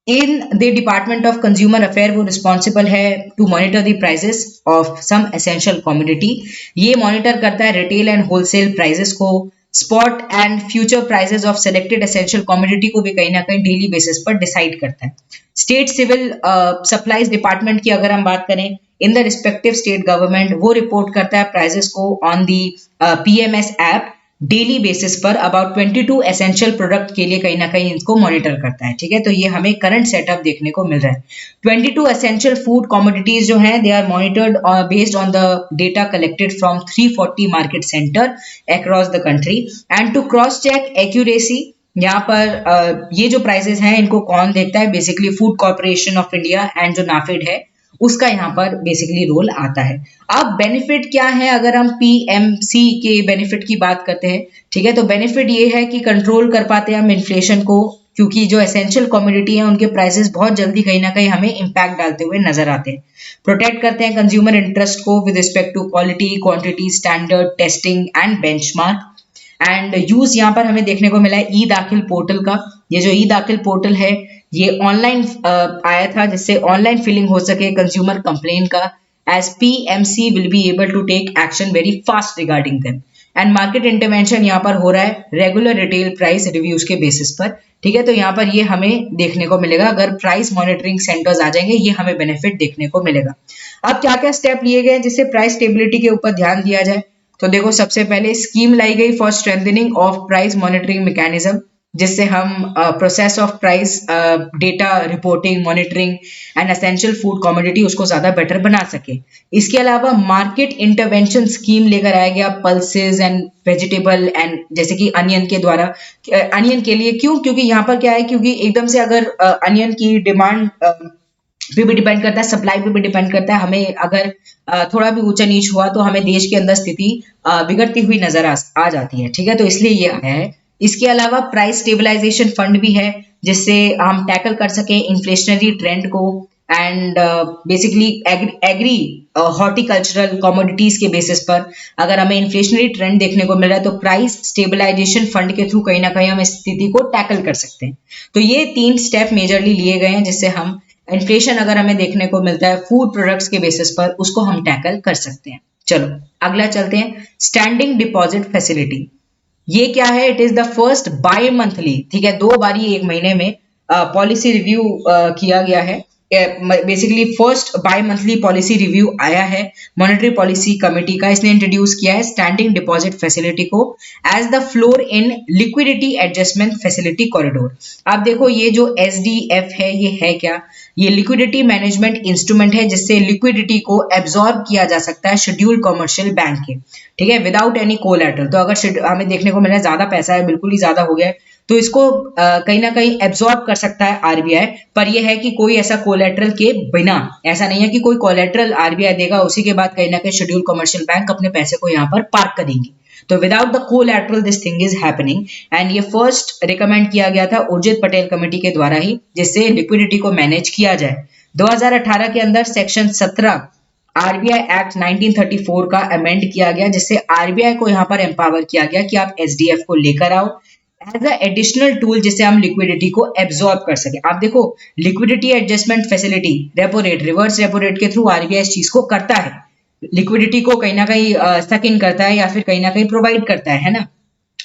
in the department of consumer affair वो रिस्पॉन्सिबल है to monitor the prices of some essential commodity. ये मॉनिटर करता है रिटेल एंड होलसेल प्राइसेस को, spot and future prices of selected essential commodity को भी कहीं ना कहीं डेली बेसिस पर डिसाइड करता है। स्टेट सिविल सप्लाईज डिपार्टमेंट की अगर हम बात करें, in the respective state government वो रिपोर्ट करता है प्राइसेस को on the PMS app daily basis पर अबाउट 22 एसेंशियल प्रोडक्ट के लिए कहीं ना कहीं इनको मॉनिटर करता है। ठीक है, तो ये हमें करंट सेटअप देखने को मिल रहा है। 22 एसेंशियल फूड कमोडिटीज जो हैं they are monitored based on the data collected from 340 market centre across the country and to cross check accuracy. यहाँ पर ये जो प्राइसेस हैं इनको कौन देखता है, basically food corporation of India and जो नाफेड है उसका यहाँ पर बेसिकली रोल आता है। अब बेनिफिट क्या है अगर हम पीएमसी के बेनिफिट की बात करते हैं, ठीक है, तो बेनिफिट ये है कि कंट्रोल कर पाते हैं हम इन्फ्लेशन को, क्योंकि जो एसेंशियल कमोडिटी है उनके प्राइसेस बहुत जल्दी कहीं ना कहीं हमें इम्पैक्ट डालते हुए नजर आते हैं। प्रोटेक्ट करते हैं कंज्यूमर इंटरेस्ट को with respect to quality, quantity, standard, testing and benchmark. And use यहाँ पर हमें देखने को मिला है ई दाखिल पोर्टल का। ये जो ई दाखिल पोर्टल है ये ऑनलाइन आया था जिससे ऑनलाइन फिलिंग हो सके कंज्यूमर कंप्लेन का, as PMC will be able to take action very fast regarding them. And market intervention यहाँ पर हो रहा है रेगुलर रिटेल प्राइस रिव्यूज के बेसिस पर। ठीक है, तो यहाँ पर ये हमें देखने को मिलेगा, अगर प्राइस मॉनिटरिंग सेंटर्स आ जाएंगे ये हमें बेनिफिट देखने को मिलेगा। अब क्या क्या स्टेप लिए गए जिससे प्राइस स्टेबिलिटी के ऊपर ध्यान दिया जाए, तो देखो सबसे पहले स्कीम लाई गई for strengthening of price monitoring mechanism, जिससे हम process of price data reporting, monitoring and essential food commodity उसको ज्यादा बेटर बना सके। इसके अलावा मार्केट इंटरवेंशन स्कीम लेकर आया गया पल्सेस एंड वेजिटेबल एंड जैसे कि अनियन के द्वारा, अनियन के लिए क्यों, क्योंकि यहाँ पर क्या है, क्योंकि एकदम से अगर अनियन की डिमांड पे भी डिपेंड करता है, सप्लाई पे भी डिपेंड करता है। हमें अगर थोड़ा भी ऊंचा नीच हुआ तो हमें देश के अंदर स्थिति बिगड़ती हुई नजर आ जाती है, ठीक है। तो इसलिए ये है। इसके अलावा प्राइस स्टेबलाइजेशन फंड भी है, जिससे हम टैकल कर सके इन्फ्लेशनरी ट्रेंड को, and basically agri horticultural commodities के बेसिस पर अगर हमें इन्फ्लेशनरी ट्रेंड देखने को मिल रहा है तो प्राइस स्टेबलाइजेशन फंड के थ्रू कहीं ना कहीं हम इस स्थिति को टैकल कर सकते हैं। तो ये 3 स्टेप मेजरली लिए गए हैं जिससे हम इन्फ्लेशन अगर हमें देखने को मिलता है फूड प्रोडक्ट्स के बेसिस पर, उसको हम टैकल कर सकते हैं। चलो अगला चलते हैं, स्टैंडिंग डिपॉजिट फैसिलिटी। ये क्या है? It is the first by monthly, ठीक है, 2 बारी 1 महीने में पॉलिसी रिव्यू किया गया है। Basically first by monthly policy review आया है मॉनेटरी पॉलिसी कमेटी का। इसने इंट्रोड्यूस किया है स्टैंडिंग डिपॉजिट फैसिलिटी को as the floor in liquidity adjustment facility corridor. आप देखो ये जो SDF है ये है क्या? ये लिक्विडिटी मैनेजमेंट इंस्ट्रूमेंट है जिससे लिक्विडिटी को एब्जॉर्ब किया जा सकता है शेड्यूल्ड कमर्शियल बैंक के, ठीक है, विदाउट एनी कोलैटरल। तो अगर हमें देखने को मिल रहा है ज्यादा पैसा है, बिल्कुल ही ज्यादा हो गया है, तो इसको कहीं ना कहीं एब्जॉर्ब कर सकता है RBI। पर यह है कि कोई ऐसा कोलैटरल के बिना, ऐसा नहीं है कि कोई कोलैटरल RBI देगा उसी के बाद कहीं ना कहीं शेड्यूल्ड कमर्शियल बैंक अपने पैसे को यहाँ पर पार्क करेंगे। तो without the collateral this thing is happening, and ये फर्स्ट रिकमेंड किया गया था उर्जित पटेल कमेटी के द्वारा ही, जिससे लिक्विडिटी को मैनेज किया जाए। 2018 के अंदर सेक्शन 17 RBI एक्ट 1934 का अमेंड किया गया, जिससे RBI को यहाँ पर एम्पावर किया गया कि आप SDF को लेकर आओ एज अ एडिशनल टूल, जिससे हम लिक्विडिटी को एब्जॉर्ब कर सके। आप देखो liquidity adjustment facility, repo rate, reverse repo rate के थ्रू RBI इस चीज को करता है, लिक्विडिटी को कहीं ना कहीं सक इन करता है या फिर कहीं ना कहीं प्रोवाइड करता है ना।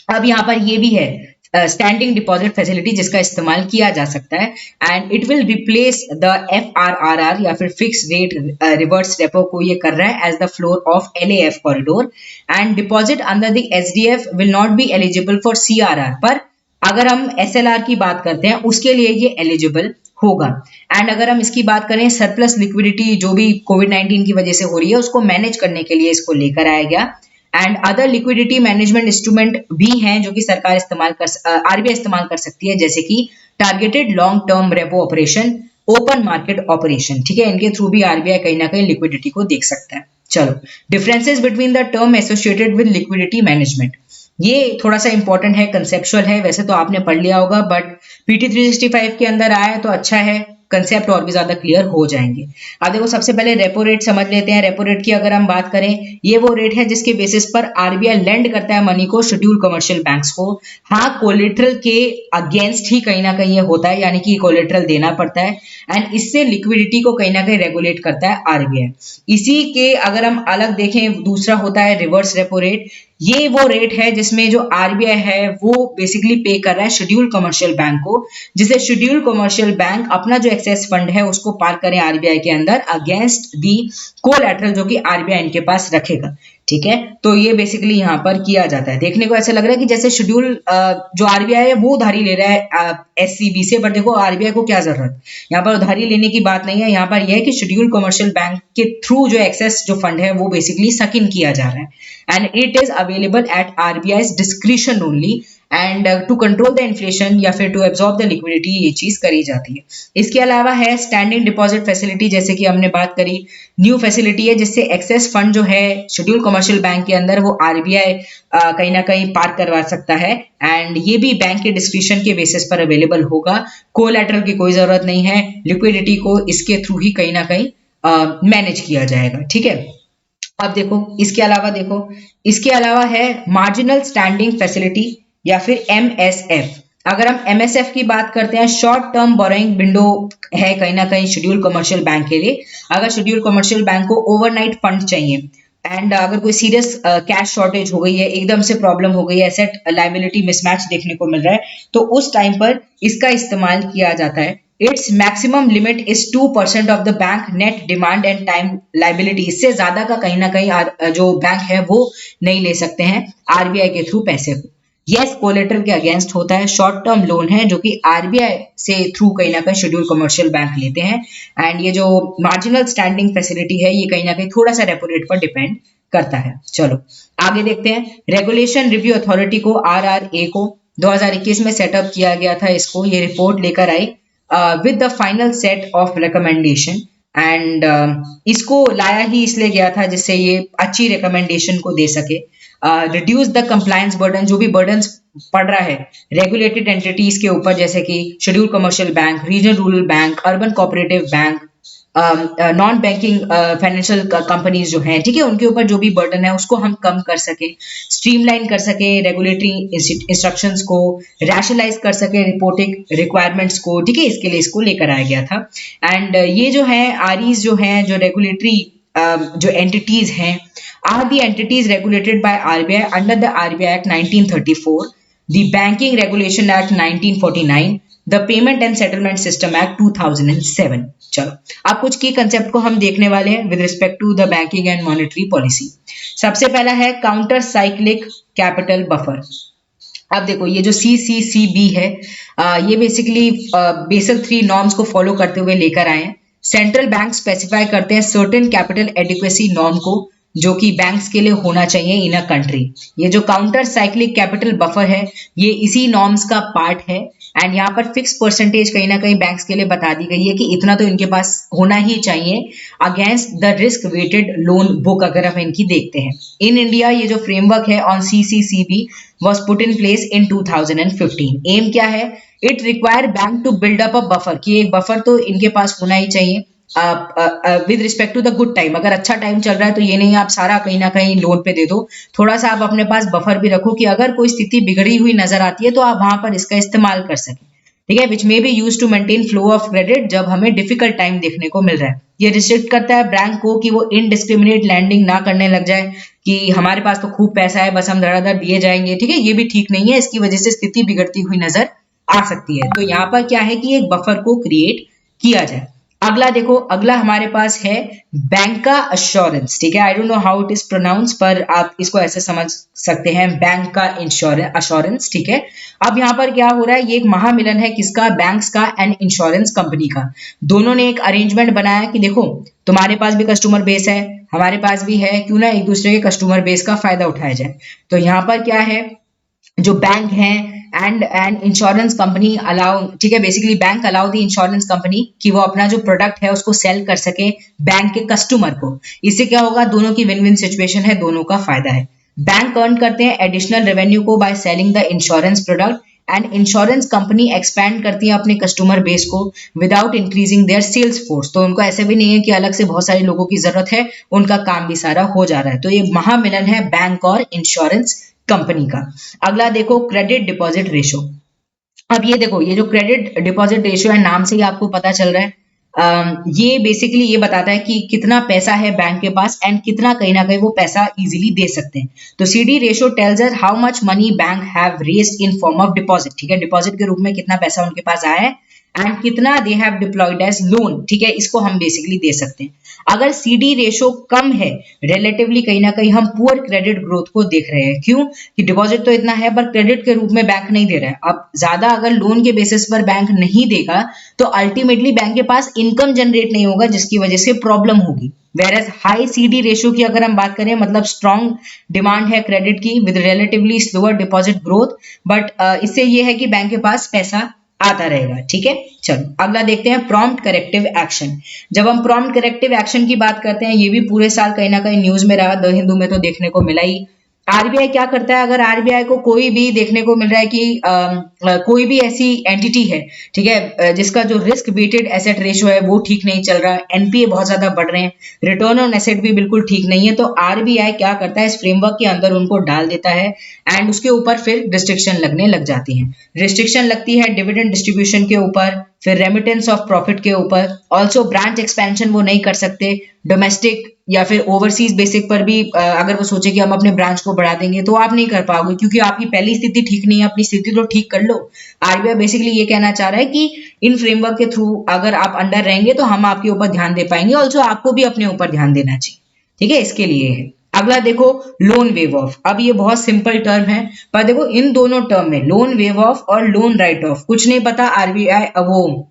अब यहाँ पर ये भी है स्टैंडिंग डिपॉजिट फैसिलिटी जिसका इस्तेमाल किया जा सकता है, and it will replace the FRRR या फिर फिक्स रेट रिवर्स रेपो को ये कर रहा है as the floor of LAF corridor, and deposit under the SDF will not be eligible for CRR। पर अगर हम SLR की बात करते हैं उसके लिए ये एलिजिबल होगा। एंड अगर हम इसकी बात करें सरप्लस लिक्विडिटी जो भी कोविड-19 की वजह से हो रही है उसको मैनेज करने के लिए इसको लेकर आया गया। And other liquidity management instrument भी हैं जो कि सरकार RBI इस्तेमाल कर सकती है, जैसे कि targeted long term repo operation, open market operation, ठीक है, इनके थ्रू भी RBI कहीं ना कहीं लिक्विडिटी को देख सकता है। चलो differences between the term associated with liquidity management, ये थोड़ा सा इंपॉर्टेंट है, कंसेप्चुअल है, वैसे तो आपने पढ़ लिया होगा बट PT 365 के अंदर आया तो अच्छा है, कंसेप्ट और भी ज्यादा क्लियर हो जाएंगे। अब देखो सबसे पहले रेपो रेट समझ लेते हैं। रेपो रेट की अगर हम बात करें, ये वो रेट है जिसके बेसिस पर RBI लेंड करता है मनी को शेड्यूल्ड कमर्शियल बैंक्स को। हाँ, कोलेट्रल के अगेंस्ट ही कहीं ना कहीं ये होता है, यानी कि कोलेट्रल देना पड़ता है, एंड इससे लिक्विडिटी को कहीं ना कहीं रेगुलेट करता है RBI। इसी के अगर हम अलग देखें, दूसरा होता है रिवर्स रेपो रेट। ये वो रेट है जिसमें जो RBI है वो बेसिकली पे कर रहा है शेड्यूल्ड कमर्शियल बैंक को, जिसे शेड्यूल्ड कमर्शियल बैंक अपना जो एक्सेस फंड है उसको पार्क करें RBI के अंदर अगेंस्ट दी कोलैटरल जो कि RBI इनके पास रखेगा, ठीक है। तो ये बेसिकली यहाँ पर किया जाता है। देखने को ऐसा लग रहा है कि जैसे शेड्यूल जो RBI है वो उधारी ले रहा है SCB से, बट देखो RBI को क्या जरूरत, यहाँ पर उधारी लेने की बात नहीं है। यहाँ पर यह है कि शेड्यूल्ड कमर्शियल बैंक के थ्रू जो एक्सेस जो फंड है वो बेसिकली सक इन किया जा रहा है, and it is available at RBI's discretion only, and to control the inflation या फिर टू एब्जॉर्ब द लिक्विडिटी ये चीज करी जाती है। इसके अलावा है स्टैंडिंग डिपॉजिट फैसिलिटी, जैसे कि हमने बात करी, न्यू फैसिलिटी है जिससे एक्सेस फंड जो है शेड्यूल्ड कमर्शियल बैंक के अंदर वो RBI कहीं ना कहीं पार्क करवा सकता है, एंड ये भी बैंक के डिस्क्रिशन के बेसिस पर अवेलेबल होगा। कोलैटरल की कोई जरूरत नहीं है, लिक्विडिटी को इसके थ्रू ही कहीं ना कहीं मैनेज किया जाएगा, ठीक है। अब देखो इसके अलावा इसके अलावा है मार्जिनल स्टैंडिंग फैसिलिटी या फिर MSF। अगर हम MSF की बात करते हैं, शॉर्ट टर्म बोरोइंग विंडो है कहीं ना कहीं शेड्यूल्ड कमर्शियल बैंक के लिए। अगर शेड्यूल्ड कमर्शियल बैंक को ओवरनाइट फंड चाहिए एंड अगर कोई सीरियस कैश शॉर्टेज हो गई है, एकदम से प्रॉब्लम हो गई है, एसेट लायबिलिटी मिसमैच देखने को मिल रहा है, तो उस टाइम पर इसका इस्तेमाल किया जाता है। Its maximum limit is 2% of the bank net demand and time liability. इससे ज्यादा का कहीं ना कहीं जो बैंक है वो नहीं ले सकते हैं RBI के थ्रू पैसे को। यस, कोलेटरल के अगेंस्ट होता है, शॉर्ट टर्म लोन है जो कि RBI से थ्रू कहीं ना कहीं शेड्यूल्ड कमर्शियल बैंक लेते हैं, एंड ये जो मार्जिनल स्टैंडिंग फैसिलिटी है ये कहीं ना कहीं थोड़ा सा रेपो रेट पर डिपेंड करता है। चलो आगे देखते हैं। रेगुलेशन रिव्यू अथॉरिटी को RRA को 2021 में सेटअप किया गया था, इसको ये रिपोर्ट लेकर आई with the final set of recommendation and इसको लाया ही इसलिए गया था जिससे ये अच्छी रिकमेंडेशन को दे सके, रिड्यूस द कंप्लायंस बर्डन, जो भी बर्डन पड़ रहा है रेगुलेटेड एंटिटीज के ऊपर जैसे कि schedule commercial bank, regional rural bank, urban cooperative bank, non banking financial companies जो हैं, ठीक है, उनके ऊपर जो भी बर्डन है उसको हम कम कर सके, स्ट्रीमलाइन कर सके रेगुलेटरी इंस्ट्रक्शंस को, रैशनलाइज कर सके रिपोर्टिंग रिक्वायरमेंट्स को, ठीक है, इसके लिए इसको लेकर आया गया था। एंड ये जो है आरईज जो हैं, जो रेगुलेटरी जो एंटिटीज हैं, are the entities regulated by RBI under the RBI act 1934, the banking regulation act 1949, the payment and settlement system act 2007। चलो अब कुछ की कंसेप्ट को हम देखने वाले हैं with respect to the banking and monetary policy. सबसे पहला है काउंटर साइक्लिक कैपिटल बफर। अब देखो ये जो CCCB है, ये बेसिकली बेसल 3 नॉर्म्स को फॉलो करते हुए लेकर आए हैं। सेंट्रल बैंक स्पेसिफाई करते हैं सर्टेन कैपिटल एडिक्वेसी नॉर्म को जो कि बैंक्स के लिए होना चाहिए इन अ कंट्री। ये जो काउंटर साइक्लिक कैपिटल बफर है ये इसी नॉर्म्स का पार्ट है एंड यहाँ पर फिक्स परसेंटेज कहीं ना कहीं बैंक्स के लिए बता दी गई है कि इतना तो इनके पास होना ही चाहिए against the risk weighted loan book. अगर हम इनकी देखते हैं इन इंडिया, ये जो फ्रेमवर्क है on CCCB was put in place in 2015। Aim क्या है? It require bank to build up a buffer, कि एक बफर तो इनके पास होना ही चाहिए with respect to the good time. अगर अच्छा टाइम चल रहा है तो ये नहीं आप सारा कहीं ना कहीं लोन पे दे दो, थोड़ा सा आप अपने पास बफर भी रखो कि अगर कोई स्थिति बिगड़ी हुई नजर आती है तो आप वहां पर इसका इस्तेमाल कर सकें, ठीक है, which may be use to maintain flow of credit जब हमें डिफिकल्ट टाइम देखने को मिल रहा है। ये रिस्ट्रिक्ट करता है बैंक को कि वो इनडिस्क्रिमिनेट लैंडिंग ना करने लग जाए कि हमारे पास तो खूब पैसा है बस हम धड़ाधड़ दिए जाएंगे, ठीक है, ये भी ठीक नहीं है, इसकी वजह से स्थिति बिगड़ती हुई नजर आ सकती है। तो यहाँ पर क्या है कि एक बफर को क्रिएट किया जाए। अगला देखो, अगला हमारे पास है बैंक का अश्योरेंस, ठीक है, I don't know how it is pronounce पर आप इसको ऐसे समझ सकते हैं, बैंक का अश्योरेंस, ठीक है। अब यहाँ पर क्या हो रहा है, ये एक महामिलन है किसका? बैंक्स का एंड इंश्योरेंस कंपनी का। दोनों ने एक अरेंजमेंट बनाया कि देखो तुम्हारे पास भी कस्टमर बेस है, हमारे पास भी है, क्यों ना एक दूसरे के कस्टमर बेस का फायदा उठाया जाए। तो यहाँ पर क्या है, जो बैंक है एंड इंश्योरेंस कंपनी अलाउ, ठीक है, basically bank allow the insurance company कि वो अपना जो प्रोडक्ट है उसको सेल कर सके बैंक के कस्टमर को। इससे क्या होगा, दोनों की विन विन सिचुएशन है, दोनों का फायदा है। बैंक अर्न करते हैं एडिशनल रेवेन्यू को by selling the insurance product and insurance company expand करती है अपने कस्टमर बेस को without increasing their sales force. तो उनको ऐसे भी नहीं है कि अलग से बहुत सारे लोगों की जरूरत है, उनका काम भी सारा हो जा रहा है। तो ये महामिलन है बैंक और इंश्योरेंस कंपनी का। अगला देखो क्रेडिट डिपॉजिट रेशो। अब ये देखो, ये जो क्रेडिट डिपॉजिट रेशो है, नाम से ही आपको पता चल रहा है, ये बेसिकली ये बताता है कि कितना पैसा है बैंक के पास एंड कितना कहीं ना कहीं वो पैसा इजीली दे सकते हैं। तो CD ratio tells us how much money bank have raised in form of deposit, ठीक है, डिपॉजिट के रूप में कितना पैसा उनके पास आया है एंड कितना they have deployed as loan, ठीक है, इसको हम बेसिकली दे सकते हैं। अगर CD रेशो कम है रिलेटिवली, कहीं ना कहीं हम पुअर क्रेडिट ग्रोथ को देख रहे हैं। क्यों? कि डिपॉजिट तो इतना है पर क्रेडिट के रूप में बैंक नहीं दे रहा है। अब ज्यादा अगर लोन के बेसिस पर बैंक नहीं देगा तो अल्टीमेटली बैंक के पास इनकम जनरेट नहीं होगा, जिसकी वजह से प्रॉब्लम होगी। वेरएज हाई CD रेशो की अगर हम बात करें, मतलब स्ट्रॉन्ग डिमांड है क्रेडिट की with relatively slower deposit growth, but इससे ये है कि बैंक के पास पैसा आता रहेगा, ठीक है। चलो अगला देखते हैं प्रॉम्प्ट करेक्टिव एक्शन। जब हम प्रॉम्प्ट करेक्टिव एक्शन की बात करते हैं, ये भी पूरे साल कहीं ना कहीं न्यूज में रहा, द हिंदू में तो देखने को मिला ही। आरबीआई क्या करता है, अगर आरबीआई को कोई भी देखने को मिल रहा है कि कोई भी ऐसी एंटिटी है, ठीक है, जिसका जो रिस्क वेटेड एसेट रेशो है वो ठीक नहीं चल रहा, एनपीए बहुत ज्यादा बढ़ रहे हैं, रिटर्न ऑन एसेट भी बिल्कुल ठीक नहीं है, तो आरबीआई क्या करता है, इस फ्रेमवर्क के अंदर उनको डाल देता है एंड उसके ऊपर फिर रिस्ट्रिक्शन लगने लग जाती है। रिस्ट्रिक्शन लगती है डिविडेंड डिस्ट्रीब्यूशन के ऊपर, फिर रेमिटेंस ऑफ प्रॉफिट के ऊपर, ऑल्सो ब्रांच एक्सपेंशन वो नहीं कर सकते, डोमेस्टिक या फिर ओवरसीज बेसिक पर भी अगर वो सोचे कि हम अपने ब्रांच को बढ़ा देंगे तो आप नहीं कर पाओगे, क्योंकि आपकी पहली स्थिति ठीक नहीं है, अपनी स्थिति तो ठीक कर लो। आरबीआई बेसिकली ये कहना चाह रहा है कि इन फ्रेमवर्क के थ्रू अगर आप अंडर रहेंगे तो हम आपके ऊपर ध्यान दे पाएंगे, ऑल्सो आपको भी अपने ऊपर ध्यान देना चाहिए, ठीक है, इसके लिए है। अगला देखो लोन वेव ऑफ। अब ये बहुत सिंपल टर्म है, पर देखो इन दोनों टर्म में लोन वेव ऑफ और लोन राइट ऑफ कुछ नहीं पता, आरबीआई वो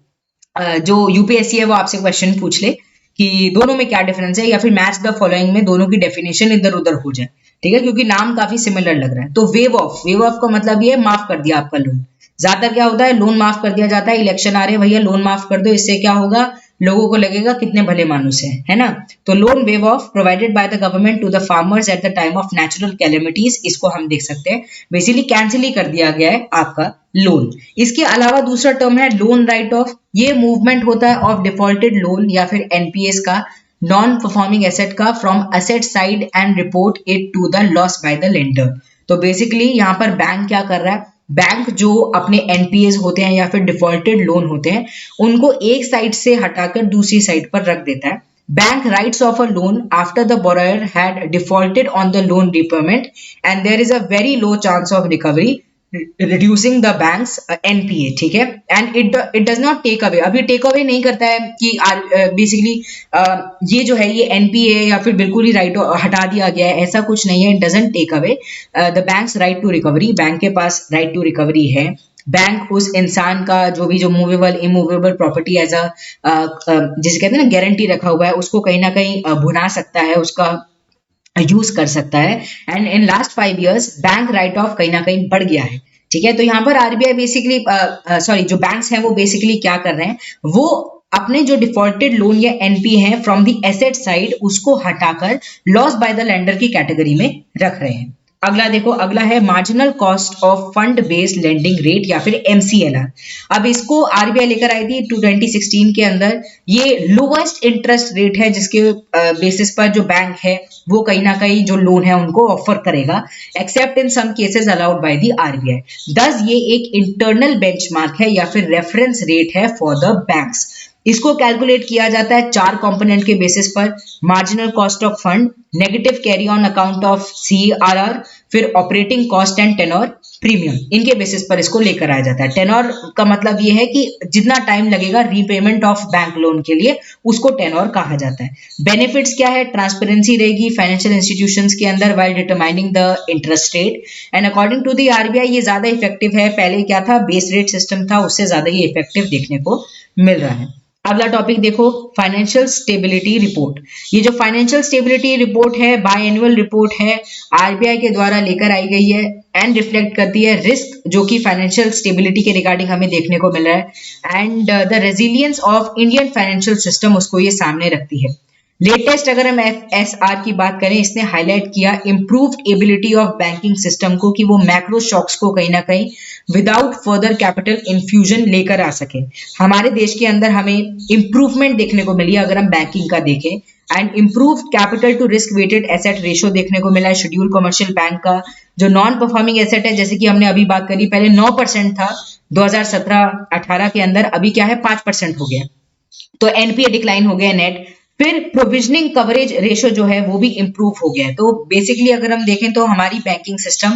जो यूपीएससी है वो आपसे क्वेश्चन पूछ ले कि दोनों में क्या डिफरेंस है, या फिर मैच द फॉलोइंग में दोनों की डेफिनेशन इधर उधर हो जाए, ठीक है, क्योंकि नाम काफी सिमिलर लग रहा है। तो वेव ऑफ का मतलब ये माफ कर दिया आपका लोन, ज्यादातर क्या होता है, लोन माफ कर दिया जाता है, इलेक्शन आ रहे हैं भैया लोन माफ कर दो, इससे क्या होगा, लोगों को लगेगा कितने भले मानुस है ना। तो loan waive off provided by the government to the farmers at the time of natural calamities, इसको हम देख सकते हैं, बेसिकली कैंसिल ही कर दिया गया है आपका लोन। इसके अलावा दूसरा टर्म है लोन राइट ऑफ, ये मूवमेंट होता है ऑफ डिफॉल्टेड लोन या फिर एनपीएस का, नॉन परफॉर्मिंग एसेट का, from asset side and report it to the loss by the lender. तो बेसिकली यहाँ पर बैंक क्या कर रहा है, बैंक जो अपने एनपीएस होते हैं या फिर डिफॉल्टेड लोन होते हैं उनको एक साइड से हटाकर दूसरी साइड पर रख देता है। Bank writes off a loan after the borrower had defaulted on the loan repayment and there is a very low chance of recovery reducing the bank's NPA, ठीक है। And it does not take away, अभी take away नहीं करता है कि basically ये जो है ये एनपीए या फिर बिल्कुल ही राइट हटा दिया गया है, ऐसा कुछ नहीं है। It doesn't take away the banks right to recovery, bank के पास राइट टू रिकवरी है। बैंक उस इंसान का जो movable immovable property as a जिसे कहते हैं ना गारंटी रखा हुआ है उसको कहीं ना कहीं भुना सकता है, उसका यूज कर सकता है। And in last 5 years bank right of कहीं ना कहीं बढ़ गया है, ठीक है। तो यहाँ पर आरबीआई बेसिकली सॉरी जो बैंक्स हैं वो बेसिकली क्या कर रहे हैं, वो अपने जो डिफॉल्टेड लोन या एनपी हैं फ्रॉम द एसेट साइड उसको हटाकर लॉस बाय द लेंडर की कैटेगरी में रख रहे हैं। अगला देखो, अगला है marginal cost of fund based lending rate या फिर एमसीएलआर। अब इसको आरबीआई लेकर आई थी 2016 के अंदर। ये लोवेस्ट इंटरेस्ट रेट है जिसके बेसिस पर जो बैंक है वो कहीं ना कहीं जो लोन है उनको ऑफर करेगा, except in some cases allowed by the RBI. This ये एक इंटरनल बेंचमार्क है या फिर रेफरेंस रेट है फॉर द बैंक्स। इसको कैलकुलेट किया जाता है 4 कंपोनेंट के बेसिस पर, marginal cost of fund, negative carry on account of CRR, फिर operating cost and tenor premium, इनके बेसिस पर इसको लेकर आया जाता है। टेनोर का मतलब ये है कि जितना टाइम लगेगा रीपेमेंट ऑफ बैंक लोन के लिए उसको टेनोर कहा जाता है। बेनिफिट्स क्या है, ट्रांसपेरेंसी रहेगी फाइनेंशियल इंस्टीट्यूशंस के अंदर while determining the interest rate and according to the RBI ये ज्यादा इफेक्टिव है। पहले क्या था, बेस रेट सिस्टम था, उससे ज्यादा ये इफेक्टिव देखने को मिल रहा है। अगला टॉपिक देखो, फाइनेंशियल स्टेबिलिटी रिपोर्ट। ये जो फाइनेंशियल स्टेबिलिटी रिपोर्ट है बाय एनुअल रिपोर्ट है, आरबीआई के द्वारा लेकर आई गई है एंड रिफ्लेक्ट करती है रिस्क जो कि फाइनेंशियल स्टेबिलिटी के रिगार्डिंग हमें देखने को मिल रहा है and the resilience of Indian financial system उसको ये सामने रखती है। लेटेस्ट अगर हम एफएसआर की बात करें, इसने हाईलाइट किया improved ability of banking system को कि वो मैक्रो शॉक्स को कहीं ना कहीं विदाउट फर्दर कैपिटल इन्फ्यूजन लेकर आ सके। हमारे देश के अंदर हमें इंप्रूवमेंट देखने को मिली अगर हम बैंकिंग का देखें and improved capital to risk weighted asset ratio देखने को मिला है शेड्यूल कमर्शियल बैंक का। जो नॉन परफॉर्मिंग एसेट है जैसे कि हमने अभी बात करी, पहले 9% था 2017-18 के अंदर, अभी क्या है 5% हो गया, तो एनपीए डिक्लाइन हो गया नेट। फिर प्रोविजनिंग कवरेज रेशियो जो है वो भी इंप्रूव हो गया है। तो बेसिकली अगर हम देखें तो हमारी बैंकिंग सिस्टम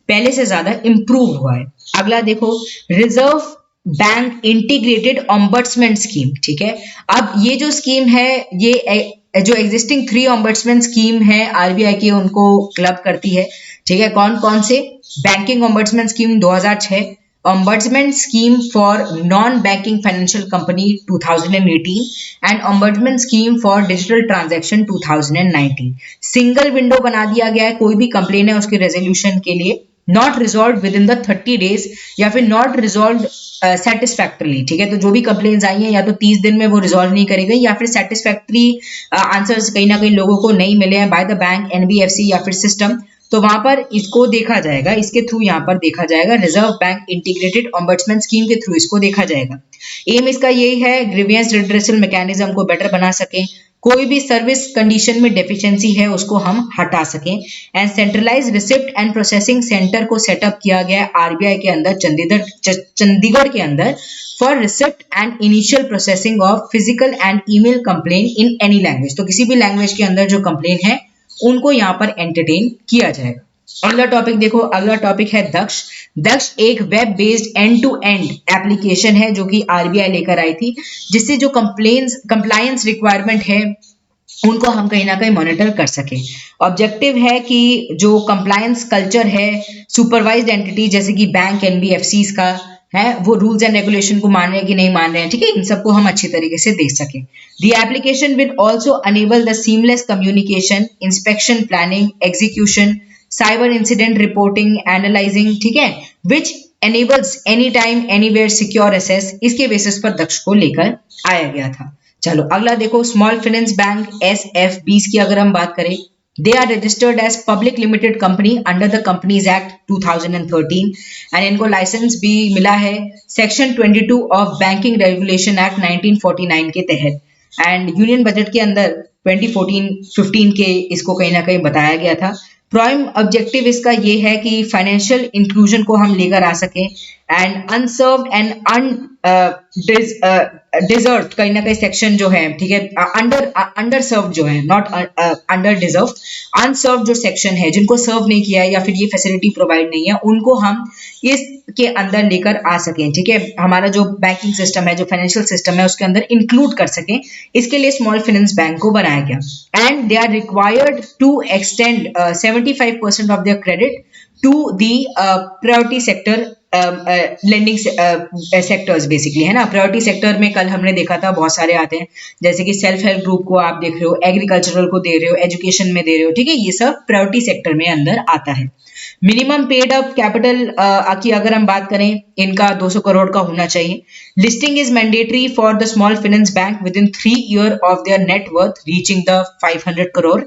पहले से ज्यादा इंप्रूव हुआ है। अगला देखो, reserve bank integrated ombudsman scheme, ठीक है। अब ये जो स्कीम है ये जो एग्जिस्टिंग 3 ऑम्बड्समैन स्कीम है आरबीआई की उनको क्लब करती है, ठीक है। कौन कौन से, banking ombudsman scheme 2006, Ombudsman Scheme for Non-Banking Financial Company 2018 and Ombudsman Scheme for Digital Transaction 2019। Single window बना दिया गया है, कोई भी कंप्लेन है उसके रेजोल्यूशन के लिए not resolve with in the 30 days या फिर नॉट रिजॉल्व सेटिस्फैक्टरली, ठीक है। तो जो भी कंप्लेन्स आई हैं या तो 30 दिन में वो रिजॉल्व नहीं करी गई या फिर सेटिस्फैक्टरी आंसर्स कहीं ना कहीं लोगों को नहीं मिले हैं बाय द बैंक, एनबीएफसी या फिर सिस्टम, तो वहां पर इसको देखा जाएगा, इसके थ्रू यहाँ पर देखा जाएगा, reserve bank integrated ombudsman scheme के थ्रू इसको देखा जाएगा। एम इसका यही है ग्रीवियंस रिड्रेसल मैकेनिज्म को बेटर बना सकें, कोई भी सर्विस कंडीशन में डेफिशिएंसी है उसको हम हटा सकें and centralise receipt and processing centre को सेटअप किया गया है आरबीआई के अंदर चंडीगढ़ के अंदर for receipt and initial processing of physical and email complain in any language. तो किसी भी लैंग्वेज के अंदर जो कंप्लेन है उनको यहाँ पर एंटरटेन किया जाएगा। अगला टॉपिक देखो, अगला टॉपिक है दक्ष। दक्ष एक web based end to end application है जो कि आरबीआई लेकर आई थी, जिससे जो कंप्लायंस रिक्वायरमेंट है उनको हम कहीं ना कहीं मॉनिटर कर सके। ऑब्जेक्टिव है कि जो कंप्लायंस कल्चर है सुपरवाइज्ड एंटिटी जैसे कि बैंक, एनबीएफसी का है, वो रूल्स एंड रेगुलेशन को मान रहे हैं कि नहीं मान रहे हैं, ठीक है, इन सबको हम अच्छी तरीके से देख सकें। The application will also enable the seamless communication, inspection, planning, execution, cyber incident reporting, analysing, ठीक है, which enables anytime anywhere secure access, इसके बेसिस पर दक्ष को लेकर आया गया था। चलो अगला देखो, स्मॉल फाइनेंस बैंक SFBs की अगर हम बात करें, they are registered as public limited company under the Companies Act 2013 and इनको लाइसेंस भी मिला है section 22 of banking regulation act 1949 के तहत। एंड यूनियन बजट के अंदर 2014-15 के इसको कहीं ना कहीं बताया गया था। प्राइम ऑब्जेक्टिव इसका ये है कि फाइनेंशियल इंक्लूजन को हम लेकर आ सकें एंड अनसर्व्ड एंड डिजर्व कहीं ना कहीं सेक्शन जो है, ठीक है, अंडर सर्व जो है, नॉट अंडर डिजर्व, अनसर्व जो सेक्शन है, जिनको सर्व नहीं किया है या फिर ये फैसिलिटी प्रोवाइड नहीं है, उनको हम इसके अंदर लेकर आ सकें, ठीक है, हमारा जो बैंकिंग सिस्टम है, जो फाइनेंशियल सिस्टम है, उसके अंदर इंक्लूड कर सकें। इसके लिए स्मॉल फाइनेंस बैंक को बनाया गया and they are required to extend 75% of their credit to the priority sector lending sectors basically, है ना। प्रायोरिटी सेक्टर में कल हमने देखा था बहुत सारे आते हैं, जैसे कि सेल्फ हेल्प ग्रुप को आप देख रहे हो, एग्रीकल्चरल को दे रहे हो, एजुकेशन में दे रहे हो, ठीक है, ये सब प्रायोरिटी सेक्टर में अंदर आता है। मिनिमम पेड अप कैपिटल की अगर हम बात करें, इनका 200 करोड़ का होना चाहिए। Listing is mandatory for the small finance bank with in 3 year of their net worth reaching the 500 crore.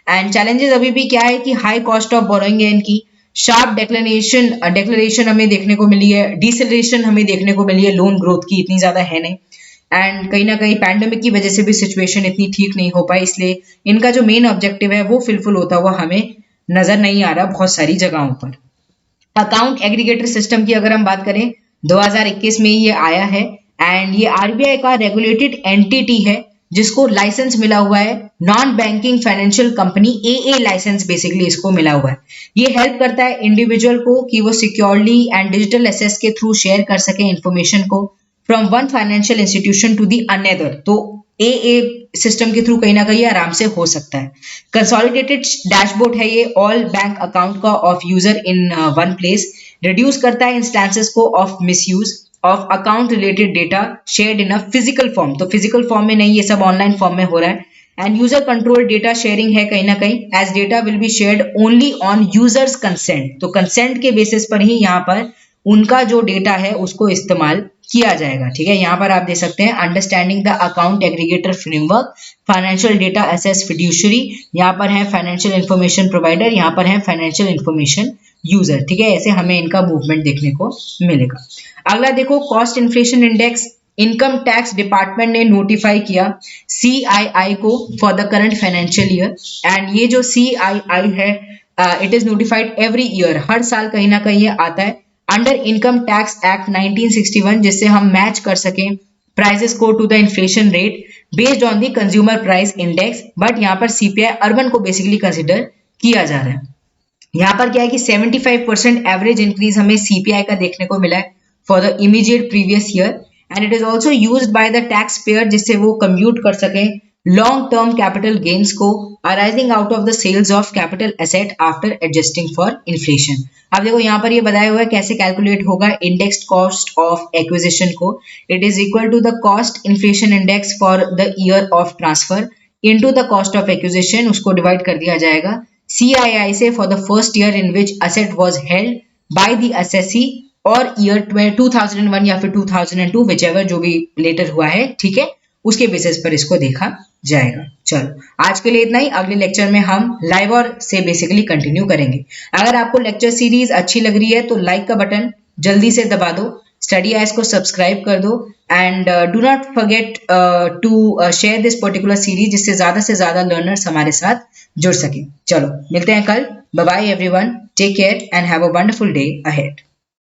And challenges अभी भी क्या है कि हाई कॉस्ट ऑफ बोरोइंग है इनकी, शार्प डेक्लेरेशन हमें देखने को मिली है, डिसेलरेशन हमें देखने को मिली है, लोन ग्रोथ की इतनी ज्यादा है नहीं, एंड कहीं ना कहीं पैंडेमिक की वजह से भी सिचुएशन इतनी ठीक नहीं हो पाई, इसलिए इनका जो मेन ऑब्जेक्टिव है वो फुलफिल होता हुआ हमें नजर नहीं आ रहा बहुत सारी जगहों पर। अकाउंट एग्रीगेटर सिस्टम की अगर हम बात करें, 2021 में ये आया है एंड ये आरबीआई का रेगुलेटेड एंटिटी है जिसको लाइसेंस मिला हुआ है, non banking financial company AA licence basically इसको मिला हुआ है। ये हेल्प करता है इंडिविजुअल को कि वो सिक्योरली एंड डिजिटल एसेस के थ्रू शेयर कर सके इंफॉर्मेशन को from one financial institution to the another. तो AA सिस्टम के थ्रू कहीं ना कहीं आराम से हो सकता है। कंसोलिडेटेड डैशबोर्ड है ये ऑल बैंक अकाउंट का of user in one place, reduce करता है इंस्टेंसेस को of misuse of account related data shared in a physical form. तो फिजिकल फॉर्म में नहीं, ये सब ऑनलाइन फॉर्म में हो रहा है। And user control data sharing है कहीं ना कहीं, as data will be shared only on users consent. तो कंसेंट के बेसिस पर ही यहाँ पर उनका जो डेटा है उसको इस्तेमाल किया जाएगा, ठीक है। यहाँ पर आप देख सकते हैं understanding the account aggregator framework, financial data access fiduciary, यहाँ पर है फाइनेंशियल इंफॉर्मेशन प्रोवाइडर, यहाँ पर है फाइनेंशियल इंफॉर्मेशन यूजर, ठीक है। ऐसे हमें इनका मूवमेंट देखने को मिलेगा। अगला देखो, cost inflation index income tax department ने नोटिफाई किया CII को for the current financial year. And ये जो CII है it is notified every year, हर साल कहीं ना कहीं ये आता है अंडर इनकम टैक्स एक्ट 1961, जिससे हम मैच कर सकें प्राइसेस को to the inflation rate based on the consumer price index. But यहाँ पर CPI अर्बन को बेसिकली कंसिडर किया जा रहा है। यहाँ पर क्या है कि 75% एवरेज इंक्रीज हमें CPI का देखने को मिला है for the immediate previous year and it is also used by the tax payer, जिससे वो कंप्यूट कर सकें लॉन्ग टर्म कैपिटल गेन्स को arising out of the sales of capital asset after adjusting for inflation. अब देखो यहाँ पर ये बताया हुआ है कैसे कैलकुलेट होगा इंडेक्स्ड कॉस्ट ऑफ एक्विजिशन को। It is equal to the cost inflation index for the year of transfer into the cost of acquisition, उसको डिवाइड कर दिया जाएगा CII से for the first year in which asset was held by the assessee और year 2001 या फिर 2002 whichever जो भी लेटर हुआ है, ठीक है, उसके बेसिस पर इसको देखा जाएगा। चलो आज के लिए इतना ही, अगले लेक्चर में हम लाइवर से बेसिकली कंटिन्यू करेंगे। अगर आपको लेक्चर सीरीज अच्छी लग रही है तो लाइक का बटन जल्दी से दबा दो, स्टडी आइज को सब्सक्राइब कर दो and do not forget to share this particular series, जिससे ज्यादा से ज्यादा लर्नर्स हमारे साथ जुड़ सके। चलो मिलते हैं कल, bye bye everyone, take care and have a wonderful day ahead.